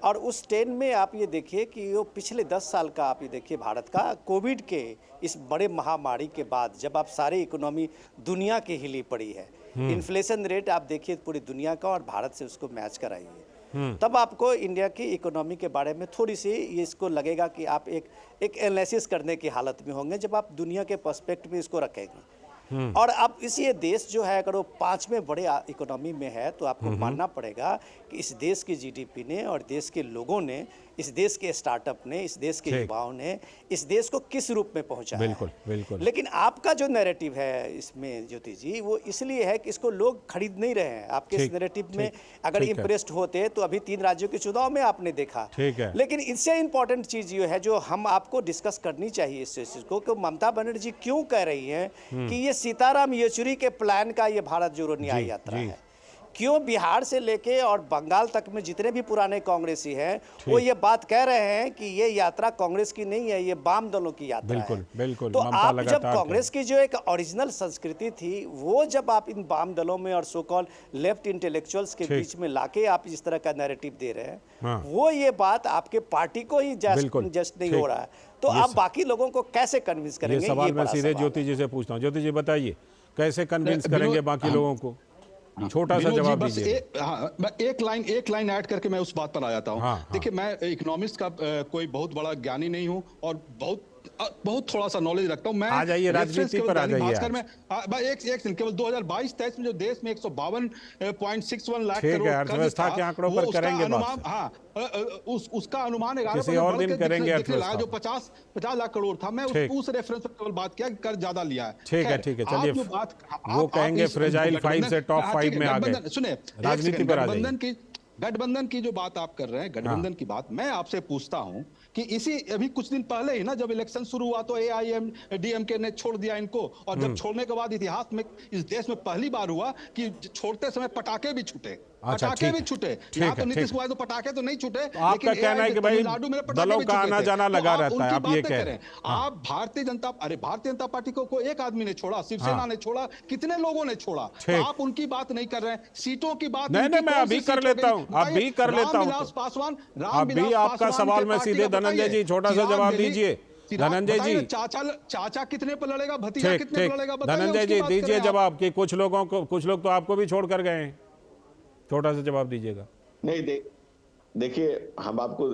और उस 10 में आप ये देखिए कि वो पिछले 10 साल का आप ये देखिए भारत का कोविड के इस बड़े महामारी के बाद जब आप सारी इकोनॉमी दुनिया की हिली पड़ी है, इन्फ्लेशन रेट आप देखिए पूरी दुनिया का और भारत से उसको मैच कराइए, तब आपको इंडिया की इकोनॉमी के बारे में थोड़ी सी ये इसको लगेगा कि आप एक एनालिसिस करने की हालत में होंगे जब आप दुनिया के पर्सपेक्टिव में इसको रखेंगे। और अब ये देश जो है अगर वो 5वें बड़े इकोनॉमी में है तो आपको मानना पड़ेगा कि इस देश की जीडीपी ने और देश के लोगों ने, इस देश के स्टार्टअप ने, इस देश के युवाओं ने इस देश को किस रूप में पहुंचाया बिल्कुल, बिल्कुल। लेकिन आपका जो नैरेटिव है इसमें ज्योति जी, वो इसलिए है कि इसको लोग खरीद नहीं रहे हैं। आपके इस नैरेटिव में अगर इंप्रेस्ड होते तो अभी 3 राज्यों के चुनाव में आपने देखा। लेकिन इससे इंपॉर्टेंट चीज ये है जो हम आपको डिस्कस करनी चाहिए इस चीज को, कि ममता बनर्जी क्यों कह रही है कि ये सीताराम येचुरी के प्लान का ये भारत जोड़ो न्याय यात्रा है। क्यों बिहार से लेके और बंगाल तक में जितने भी पुराने कांग्रेसी हैं वो ये बात कह रहे हैं कि ये यात्रा कांग्रेस की नहीं है, ये वाम दलों की यात्रा है। बिल्कुल। तो आप जब कांग्रेस की जो एक ओरिजिनल संस्कृति थी वो जब आप इन वाम दलों में और सो कॉल्ड लेफ्ट इंटेलेक्चुअल्स के बीच में लाके आप इस तरह का नैरेटिव दे रहे हैं, वो ये बात आपके पार्टी को ही जस्ट नहीं हो रहा है, तो आप बाकी लोगों को कैसे कन्विंस करेंगे? ये सवाल मैं सीधे ज्योति जी से पूछता हूँ। ज्योति जी बताइए कैसे कन्विंस करेंगे बाकी लोगों को? छोटा सा जवाब दीजिए। एक लाइन ऐड करके मैं उस बात पर आ जाता हूँ। देखिए, मैं इकोनॉमिक्स का कोई बहुत बड़ा ज्ञानी नहीं हूँ और बहुत थोड़ा सा नॉलेज रखता हूँ। मैं आ जाइए राजनीति पर आ जाइए। में एक केवल 2022-23 में जो देश में 152.61 लाख करोड़ अर्थव्यवस्था के आंकड़ों पर करेंगे बात। उसका अनुमान 11% किसी और दिन करेंगे अर्थव्यवस्था। जो 50 लाख करोड़ था, मैं उस रेफरेंस पर केवल बात किया कि कर ज्यादा लिया है। ठीक है, चलिए वो कहेंगे फ्रेजाइल 5 से टॉप 5 में आ गए। सुने, राजनीति पर आ जाइए। गठबंधन की जो बात आप कर रहे हैं, गठबंधन की बात मैं आपसे पूछता हूं कि इसी अभी कुछ दिन पहले ही ना जब इलेक्शन शुरू हुआ तो AIMDMK ने छोड़ दिया इनको, और जब छोड़ने के बाद इतिहास में इस देश में पहली बार हुआ कि छोड़ते समय पटाखे भी छूटे। पटाखे भी छूटे। यहाँ तो नीतीश कुमार तो पटाखे तो नहीं छूटे, आपका कहना है कि भाई दलों का आना जाना लगा रहता है। आप ये कह रहे हैं आप भारतीय जनता पार्टी को एक आदमी ने छोड़ा, शिवसेना ने छोड़ा, कितने लोगों ने छोड़ा, तो आप उनकी बात नहीं कर रहे हैं। सीटों की बात नहीं, मैं अभी कर लेता हूँ, अभी कर लेता हूँ। पासवान, अभी आपका सवाल मैं सीधे धनंजय जी छोटा सा जवाब दीजिए। धनंजय जी, चाचा कितने पर लड़ेगा, भतीजा कितने पर लड़ेगा? धनंजय जी दीजिए जवाब कि कुछ लोग तो आपको भी छोड़ कर गए हैं। छोटा सा जवाब दीजिएगा। नहीं, देखिए, हम आपको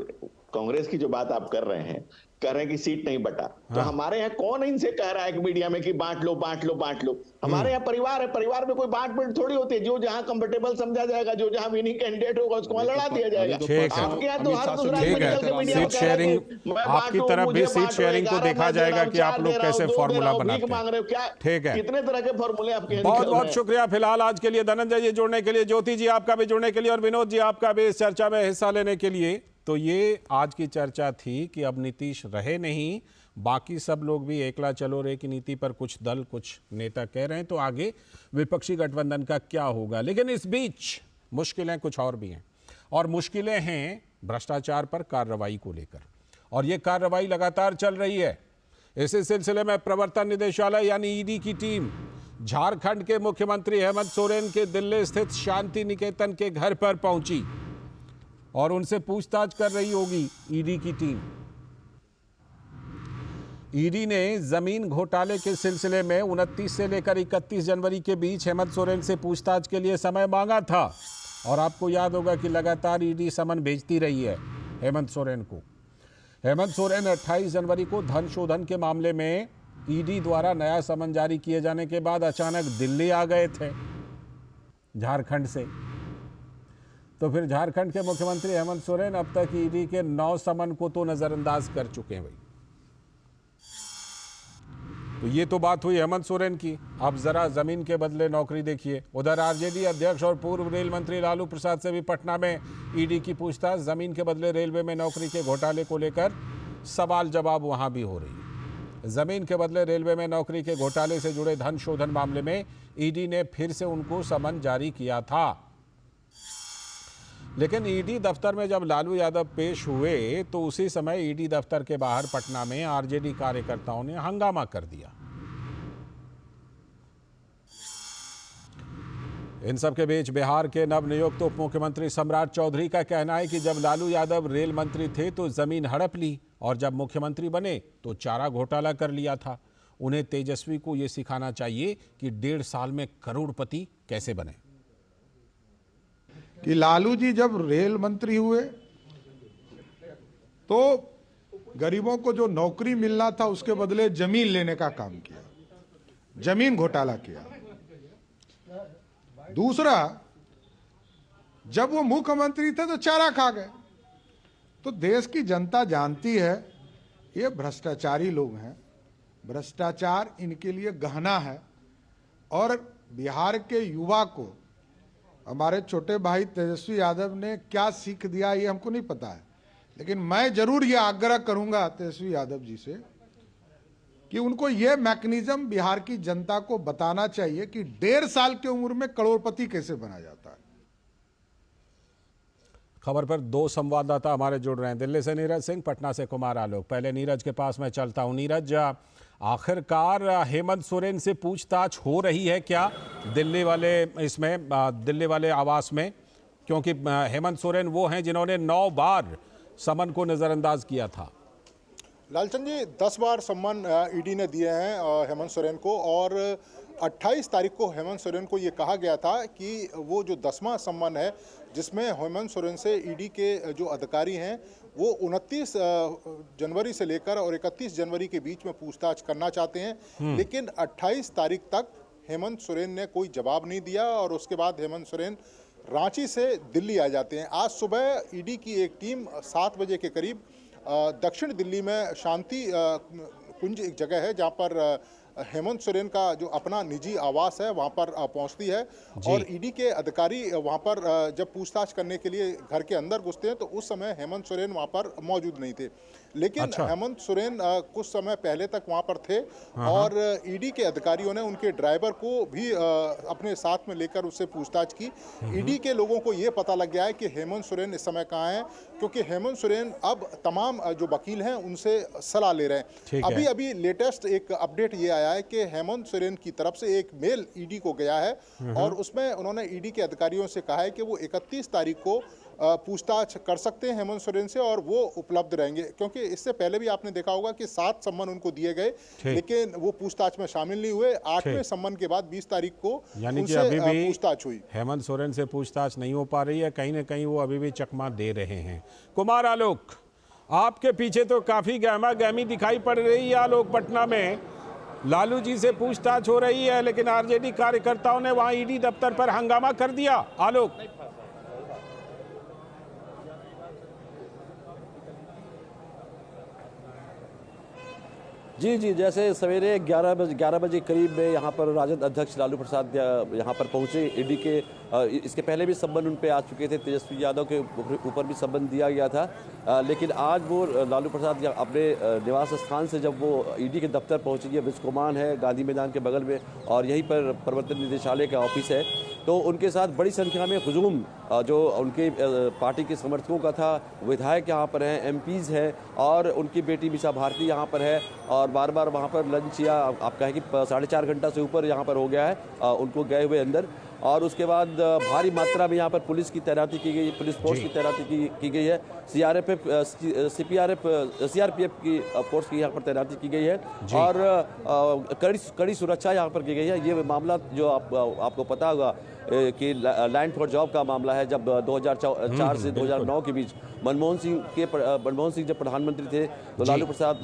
कांग्रेस की जो बात आप कर रहे हैं कि सीट नहीं बटा, तो हमारे यहाँ कौन इनसे कह रहा है कि मीडिया में कि बांट लो। हमारे यहाँ परिवार है, परिवार में कोई बांट थोड़ी होती है। जो जहाँ कंफर्टेबल समझा जाएगा, जो जहाँ विनिंग कैंडिडेट होगा उसको वहां लड़ा दिया जाएगा। आपके यहाँ तो हर दूसरा सीट शेयरिंग, आपकी तरफ भी सीट शेयरिंग को देखा जाएगा कि आप लोग कैसे फॉर्मूला बनाते हैं। ठीक है, कितने तरह के फॉर्मूले आपके। बहुत बहुत शुक्रिया फिलहाल आज के लिए धनंजय जी जुड़ने के लिए, ज्योति जी आपका भी जुड़ने के लिए, और विनोद जी आपका भी इस चर्चा में हिस्सा लेने के लिए। तो ये आज की चर्चा थी कि अब नीतीश रहे नहीं, बाकी सब लोग भी एकला चलो रे की नीति पर कुछ दल, कुछ नेता कह रहे हैं, तो आगे विपक्षी गठबंधन का क्या होगा। लेकिन इस बीच मुश्किलें कुछ और भी हैं, और मुश्किलें हैं भ्रष्टाचार पर कार्रवाई को लेकर, और ये कार्रवाई लगातार चल रही है। इसी सिलसिले में प्रवर्तन निदेशालय यानी ईडी की टीम झारखंड के मुख्यमंत्री हेमंत सोरेन के दिल्ली स्थित शांति निकेतन के घर पर पहुंची और उनसे पूछताछ कर रही होगी ईडी की टीम। ईडी ने जमीन घोटाले के सिलसिले में 29 से लेकर 31 जनवरी के बीच हेमंत सोरेन से पूछताछ के लिए समय मांगा था और आपको याद होगा कि लगातार ईडी समन भेजती रही है हेमंत सोरेन को। हेमंत सोरेन 28 जनवरी को धन शोधन के मामले में ईडी द्वारा नया समन जारी किए जाने के बाद अचानक दिल्ली आ गए थे झारखंड से। तो फिर झारखंड के मुख्यमंत्री हेमंत सोरेन अब तक ईडी के 9 समन को तो नजरअंदाज कर चुके हैं भाई। तो ये तो बात हुई हेमंत सोरेन की। अब जरा जमीन के बदले नौकरी देखिए। उधर आरजेडी अध्यक्ष और पूर्व रेल मंत्री लालू प्रसाद से भी पटना में ईडी की पूछताछ। जमीन के बदले रेलवे में नौकरी के घोटाले को लेकर सवाल जवाब वहां भी हो रही है। जमीन के बदले रेलवे में नौकरी के घोटाले से जुड़े धन शोधन मामले में ईडी ने फिर से उनको समन जारी किया था, लेकिन ईडी दफ्तर में जब लालू यादव पेश हुए तो उसी समय ईडी दफ्तर के बाहर पटना में आरजेडी कार्यकर्ताओं ने हंगामा कर दिया। इन सब के बीच बिहार के नवनियुक्त उप मुख्यमंत्री सम्राट चौधरी का कहना है कि जब लालू यादव रेल मंत्री थे तो जमीन हड़प ली और जब मुख्यमंत्री बने तो चारा घोटाला कर लिया था। उन्हें तेजस्वी को यह सिखाना चाहिए कि 1.5 साल में करोड़पति कैसे बने। कि लालू जी जब रेल मंत्री हुए तो गरीबों को जो नौकरी मिलना था उसके बदले जमीन लेने का काम किया, जमीन घोटाला किया। दूसरा, जब वो मुख्यमंत्री थे तो चारा खा गए। तो देश की जनता जानती है ये भ्रष्टाचारी लोग हैं, भ्रष्टाचार इनके लिए गहना है। और बिहार के युवा को हमारे छोटे भाई तेजस्वी यादव ने क्या सीख दिया ये हमको नहीं पता है, लेकिन मैं जरूर ये आग्रह करूंगा तेजस्वी यादव जी से कि उनको ये मैकेनिज्म बिहार की जनता को बताना चाहिए कि 1.5 साल की उम्र में करोड़पति कैसे बना जाता है। खबर पर 2 संवाददाता हमारे जुड़ रहे हैं। दिल्ली से नीरज सिंह, पटना से कुमार आलोक। पहले नीरज के पास मैं चलता हूं। नीरज, आखिरकार हेमंत सोरेन से पूछताछ हो रही है क्या दिल्ली वाले आवास में? क्योंकि हेमंत सोरेन वो हैं जिन्होंने 9 बार समन को नजरअंदाज किया था। लालचंद जी, 10 बार सम्मान ईडी ने दिए हैं हेमंत सोरेन को और 28 तारीख को हेमंत सोरेन को ये कहा गया था कि वो जो 10वां सम्मान है जिसमें हेमंत सोरेन से ईडी के जो अधिकारी हैं वो 29 जनवरी से लेकर और 31 जनवरी के बीच में पूछताछ करना चाहते हैं, लेकिन 28 तारीख तक हेमंत सोरेन ने कोई जवाब नहीं दिया और उसके बाद हेमंत सोरेन रांची से दिल्ली आ जाते हैं। आज सुबह ईडी की एक टीम 7 बजे के करीब दक्षिण दिल्ली में शांति कुंज एक जगह है जहां पर हेमंत सोरेन का जो अपना निजी आवास है वहां पर पहुंचती है और ईडी के अधिकारी वहां पर जब पूछताछ करने के लिए घर के अंदर घुसते हैं तो उस समय हेमंत सोरेन वहां पर मौजूद नहीं थे, लेकिन हेमंत सोरेन कुछ समय पहले तक वहां पर थे और ईडी के अधिकारियों ने उनके ड्राइवर को भी अपने साथ में लेकर उससे पूछताछ की। ईडी के लोगों को ये पता लग गया है कि हेमंत सोरेन इस समय कहाँ हैं, क्योंकि हेमंत सोरेन अब तमाम जो वकील हैं उनसे सलाह ले रहे हैं। अभी लेटेस्ट एक अपडेट ये आया है कि हेमंत सोरेन की तरफ से एक मेल ईडी को गया है और उसमें उन्होंने ईडी के अधिकारियों से कहा है कि वो 31 तारीख को पूछताछ कर सकते हैं हेमंत सोरेन से और वो उपलब्ध रहेंगे, क्योंकि इससे पहले भी आपने देखा होगा कि 7 सम्मन उनको दिए गए लेकिन वो पूछताछ में शामिल नहीं हुए। 8वें सम्मन के बाद 20 तारीख को उनसे पूछताछ हुई। हेमंत सोरेन से पूछताछ नहीं हो पा रही है, कहीं ना कहीं वो अभी भी चकमा दे रहे हैं। कुमार आलोक, आपके पीछे तो काफी गहमा गहमी दिखाई पड़ रही है। आलोक, पटना में लालू जी से पूछताछ हो रही है लेकिन आरजेडी कार्यकर्ताओं ने वहां ईडी दफ्तर पर हंगामा कर दिया। आलोक, जी, जैसे सवेरे 11 बजे करीब में यहाँ पर राजद अध्यक्ष लालू प्रसाद यहाँ पर पहुँचे। ईडी के इसके पहले भी सम्मन उन पे आ चुके थे, तेजस्वी यादव के ऊपर भी सम्मन दिया गया था, लेकिन आज वो लालू प्रसाद अपने निवास स्थान से जब वो ईडी के दफ्तर पहुँचे, ये बिस्कोमान है गांधी मैदान के बगल में और यहीं पर प्रवर्तन निदेशालय का ऑफिस है, तो उनके साथ बड़ी संख्या में हुजूम जो उनके पार्टी के समर्थकों का था, विधायक यहाँ पर हैं, एमपीज़ हैं और उनकी बेटी मीसा भारती यहाँ पर है और बार बार वहाँ पर लंच या आप कहें कि 4.5 घंटा से ऊपर यहाँ पर हो गया है उनको गए हुए अंदर। और उसके बाद भारी मात्रा में यहाँ पर पुलिस की तैनाती की गई, पुलिस फोर्स की तैनाती की गई है, सीआरपीएफ की फोर्स की यहाँ पर तैनाती की गई है और कड़ी सुरक्षा यहाँ पर की गई है। ये मामला जो आपको पता होगा कि लैंड फॉर जॉब का मामला है, जब 2004 से 2009 के बीच मनमोहन सिंह जब प्रधानमंत्री थे तो लालू प्रसाद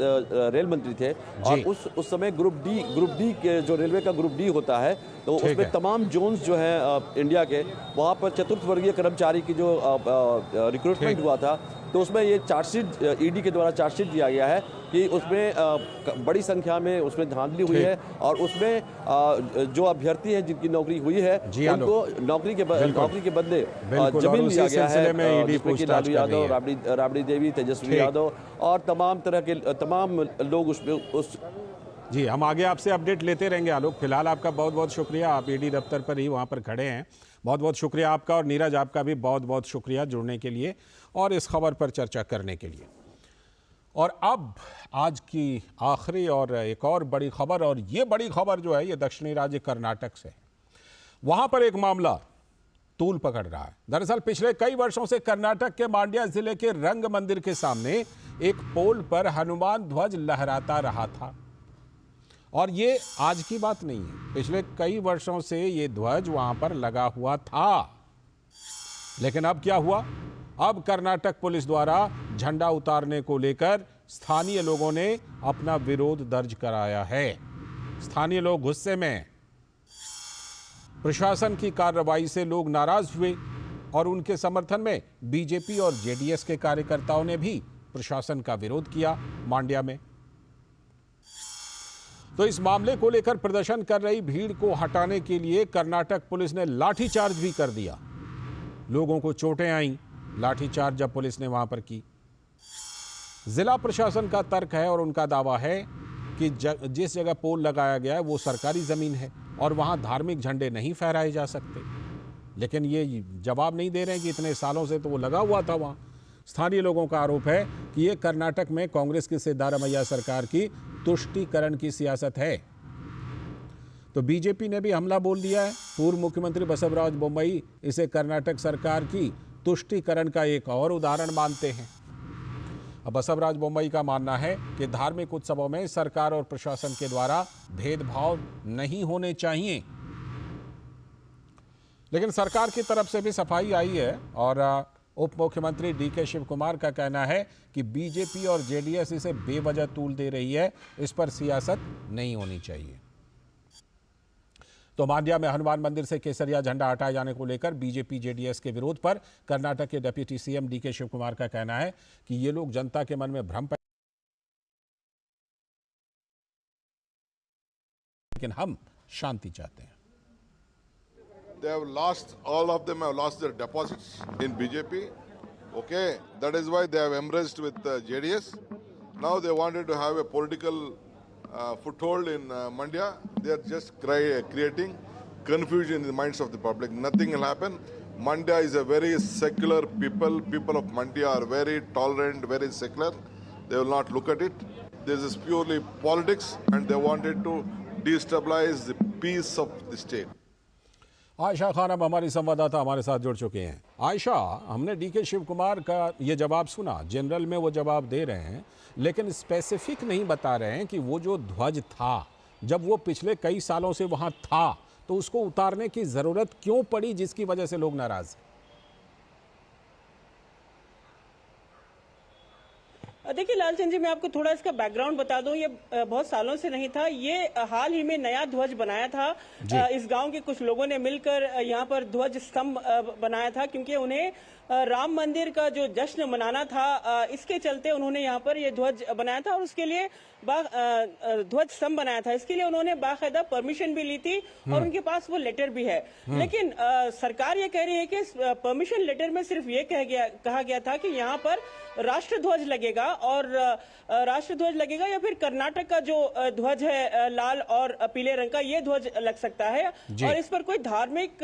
रेल मंत्री थे और उस समय ग्रुप डी के जो रेलवे का ग्रुप डी होता है तो उसमें तमाम जोन्स जो हैं इंडिया के, वहाँ पर चतुर्थ वर्गीय कर्मचारी की जो रिक्रूटमेंट हुआ था तो उसमें ये चार्जशीट ईडी के द्वारा चार्जशीट दिया गया है कि उसमें बड़ी संख्या में उसमें धांधली हुई है और उसमें जो अभ्यर्थी हैं जिनकी नौकरी हुई है उनको नौकरी के बदले जमीन दिया गया है, जिसमें कि लालू यादव, राबड़ी देवी, तेजस्वी यादव और तमाम लोग उसमें जी। हम आगे आपसे अपडेट लेते रहेंगे आलोक। फिलहाल आपका बहुत बहुत शुक्रिया, आप ईडी दफ्तर पर ही वहाँ पर खड़े हैं। बहुत बहुत शुक्रिया आपका और नीरज आपका भी बहुत बहुत शुक्रिया जुड़ने के लिए और इस खबर पर चर्चा करने के लिए। और अब आज की आखिरी और एक और बड़ी खबर, और ये बड़ी खबर जो है ये दक्षिणी राज्य कर्नाटक से है। वहाँ पर एक मामला तूल पकड़ रहा है। दरअसल पिछले कई वर्षों से कर्नाटक के मांड्या जिले के रंग मंदिर के सामने एक पोल पर हनुमान ध्वज लहराता रहा था और ये आज की बात नहीं है, पिछले कई वर्षों से ये ध्वज वहां पर लगा हुआ था। लेकिन अब क्या हुआ? अब कर्नाटक पुलिस द्वारा झंडा उतारने को लेकर स्थानीय लोगों ने अपना विरोध दर्ज कराया है। स्थानीय लोग गुस्से में, प्रशासन की कार्रवाई से लोग नाराज हुए और उनके समर्थन में बीजेपी और जेडीएस के कार्यकर्ताओं ने भी प्रशासन का विरोध किया मांड्या में। तो इस मामले को लेकर प्रदर्शन कर रही भीड़ को हटाने के लिए कर्नाटक पुलिस ने लाठीचार्ज भी कर दिया। लोगों को चोटें आईं लाठीचार्ज जब पुलिस ने वहां पर की। जिला प्रशासन का तर्क है और उनका दावा है कि जिस जगह पोल लगाया गया है वो सरकारी जमीन है और वहां धार्मिक झंडे नहीं फहराए जा सकते। लेकिन ये जवाब नहीं दे रहे हैं कि इतने सालों से तो वो लगा हुआ था वहां। स्थानीय लोगों का आरोप है कि ये कर्नाटक में कांग्रेस की सिद्धारमैया सरकार की तुष्टीकरण की सियासत है। तो बीजेपी ने भी हमला बोल दिया है। पूर्व मुख्यमंत्री बसवराज बोम्मई इसे कर्नाटक सरकार की तुष्टीकरण का एक और उदाहरण मानते हैं। अब बसवराज बोम्मई का मानना है कि धार्मिक उत्सवों में सरकार और प्रशासन के द्वारा भेदभाव नहीं होने चाहिए। लेकिन सरकार की तरफ से भी सफाई आई है और उप मुख्यमंत्री डीके शिव कुमार का कहना है कि बीजेपी और जेडीएस इसे बेवजह तूल दे रही है, इस पर सियासत नहीं होनी चाहिए। तो मांड्या में हनुमान मंदिर से केसरिया झंडा हटाए जाने को लेकर बीजेपी जेडीएस के विरोध पर कर्नाटक के deputy CM DK Shivakumar का कहना है कि ये लोग जनता के मन में भ्रम, लेकिन हम शांति चाहते हैं। They have lost, all of them have lost their deposits in BJP. Okay, that is why they have embraced with JDS. Now they wanted to have a political foothold in Mandya. They are just creating confusion in the minds of the public. Nothing will happen. Mandya is a very secular people. People of Mandya are very tolerant, very secular. They will not look at it. This is purely politics and they wanted to destabilize the peace of the state. Ayesha Khan अब हमारी संवाददाता हमारे साथ जुड़ चुके हैं। आयशा, हमने DK Shivakumar का ये जवाब सुना, जनरल में वो जवाब दे रहे हैं लेकिन स्पेसिफिक नहीं बता रहे हैं कि वो जो ध्वज था, जब वो पिछले कई सालों से वहाँ था तो उसको उतारने की ज़रूरत क्यों पड़ी जिसकी वजह से लोग नाराज़ हैं? देखिए लालचंद जी, मैं आपको थोड़ा इसका बैकग्राउंड बता दूं। ये बहुत सालों से नहीं था, ये हाल ही में नया ध्वज बनाया था। इस गांव के कुछ लोगों ने मिलकर यहाँ पर ध्वज स्तंभ बनाया था क्योंकि उन्हें राम मंदिर का जो जश्न मनाना था, इसके चलते उन्होंने यहाँ पर ये ध्वज बनाया था और उसके लिए ध्वज स्तंभ बनाया था। इसके लिए उन्होंने बाकायदा परमिशन भी ली थी और उनके पास वो लेटर भी है। लेकिन सरकार ये कह रही है कि परमिशन लेटर में सिर्फ ये कहा गया था कि यहाँ पर राष्ट्रध्वज लगेगा और राष्ट्रध्वज लगेगा या फिर कर्नाटक का जो ध्वज है लाल और पीले रंग का, ये ध्वज लग सकता है और इस पर कोई धार्मिक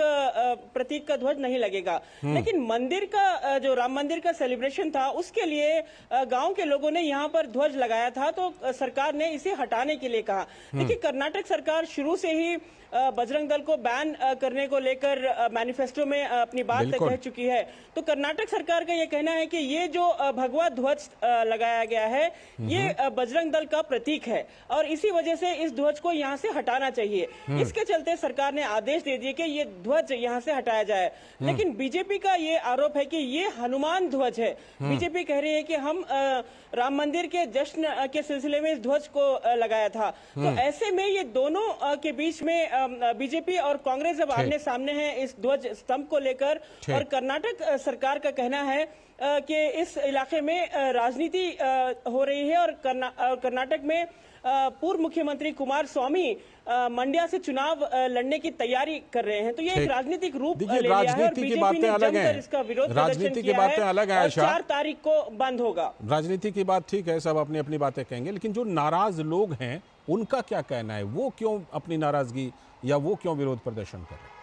प्रतीक का ध्वज नहीं लगेगा। लेकिन मंदिर का जो राम मंदिर का सेलिब्रेशन था उसके लिए गांव के लोगों ने यहाँ पर ध्वज लगाया था, तो सरकार ने इसे हटाने के लिए कहा। देखिए, कर्नाटक सरकार शुरू से ही बजरंग दल को बैन करने को लेकर मैनिफेस्टो में अपनी बात कह चुकी है। तो कर्नाटक सरकार का ये कहना है कि ये जो भगवा ध्वज लगाया गया है ये बजरंग दल का प्रतीक है और इसी वजह से इस ध्वज को यहाँ से हटाना चाहिए। इसके चलते सरकार ने आदेश दे दिए कि ये ध्वज यहाँ से हटाया जाए। लेकिन बीजेपी का ये आरोप है कि ये हनुमान ध्वज है। बीजेपी कह रही है कि हम राम मंदिर के जश्न के सिलसिले में इस ध्वज को लगाया था। तो ऐसे में ये दोनों के बीच में बीजेपी और कांग्रेस जब आमने सामने है इस ध्वज स्तंभ को लेकर, और कर्नाटक सरकार का कहना है कि इस इलाके में राजनीति हो रही है और कर्नाटक में पूर्व मुख्यमंत्री कुमार स्वामी मंड्या से चुनाव लड़ने की तैयारी कर रहे हैं। तो ये एक राजनीतिक रूप ले लिया है और बीजेपी ने जमकर इसका विरोध प्रदर्शन किया है और 4 तारीख को बंद होगा। राजनीति की बात ठीक है, सब अपनी अपनी बातें कहेंगे, लेकिन जो नाराज लोग हैं उनका क्या कहना है? वो क्यों अपनी नाराजगी या वो क्यों विरोध प्रदर्शन कर रहे हैं?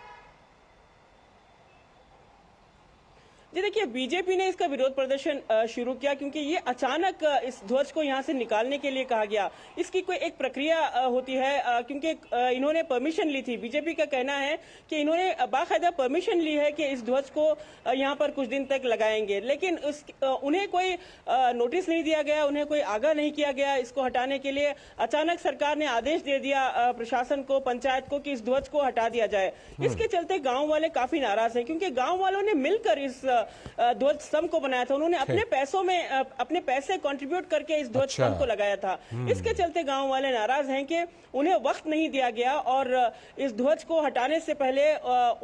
जी देखिए, बीजेपी ने इसका विरोध प्रदर्शन शुरू किया क्योंकि ये अचानक इस ध्वज को यहाँ से निकालने के लिए कहा गया। इसकी कोई एक प्रक्रिया होती है क्योंकि इन्होंने परमिशन ली थी। बीजेपी का कहना है कि इन्होंने बाकायदा परमिशन ली है कि इस ध्वज को यहाँ पर कुछ दिन तक लगाएंगे, लेकिन उन्हें कोई नोटिस नहीं दिया गया, उन्हें कोई आगाह नहीं किया गया इसको हटाने के लिए। अचानक सरकार ने आदेश दे दिया प्रशासन को, पंचायत को कि इस ध्वज को हटा दिया जाए। इसके चलते गाँव वाले काफी नाराज हैं क्योंकि गाँव वालों ने मिलकर इस ध्वज स्तंभ को बनाया था। उन्होंने अपने पैसों में अपने पैसे कंट्रीब्यूट करके इस ध्वज स्तंभ को लगाया था। इसके चलते गांव वाले नाराज हैं कि उन्हें वक्त नहीं दिया गया और इस ध्वज को हटाने से पहले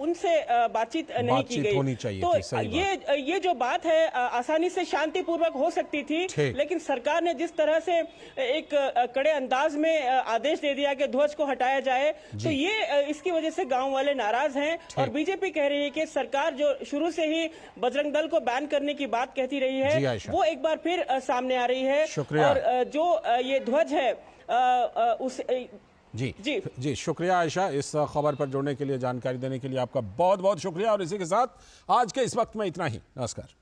उनसे बातचीत नहीं की गई। तो ये जो बात है आसानी से शांतिपूर्वक हो सकती थी, लेकिन सरकार ने जिस तरह से एक कड़े अंदाज में आदेश दे दिया कि ध्वज को हटाया जाए, तो ये इसकी वजह से गाँव वाले नाराज हैं। और बीजेपी कह रही है कि सरकार जो शुरू से ही बजरंग दल को बैन करने की बात कहती रही है वो एक बार फिर सामने आ रही है। और जो ये ध्वज है उस जी शुक्रिया आयशा, इस खबर पर जुड़ने के लिए, जानकारी देने के लिए आपका बहुत बहुत शुक्रिया। और इसी के साथ आज के इस वक्त में इतना ही। नमस्कार।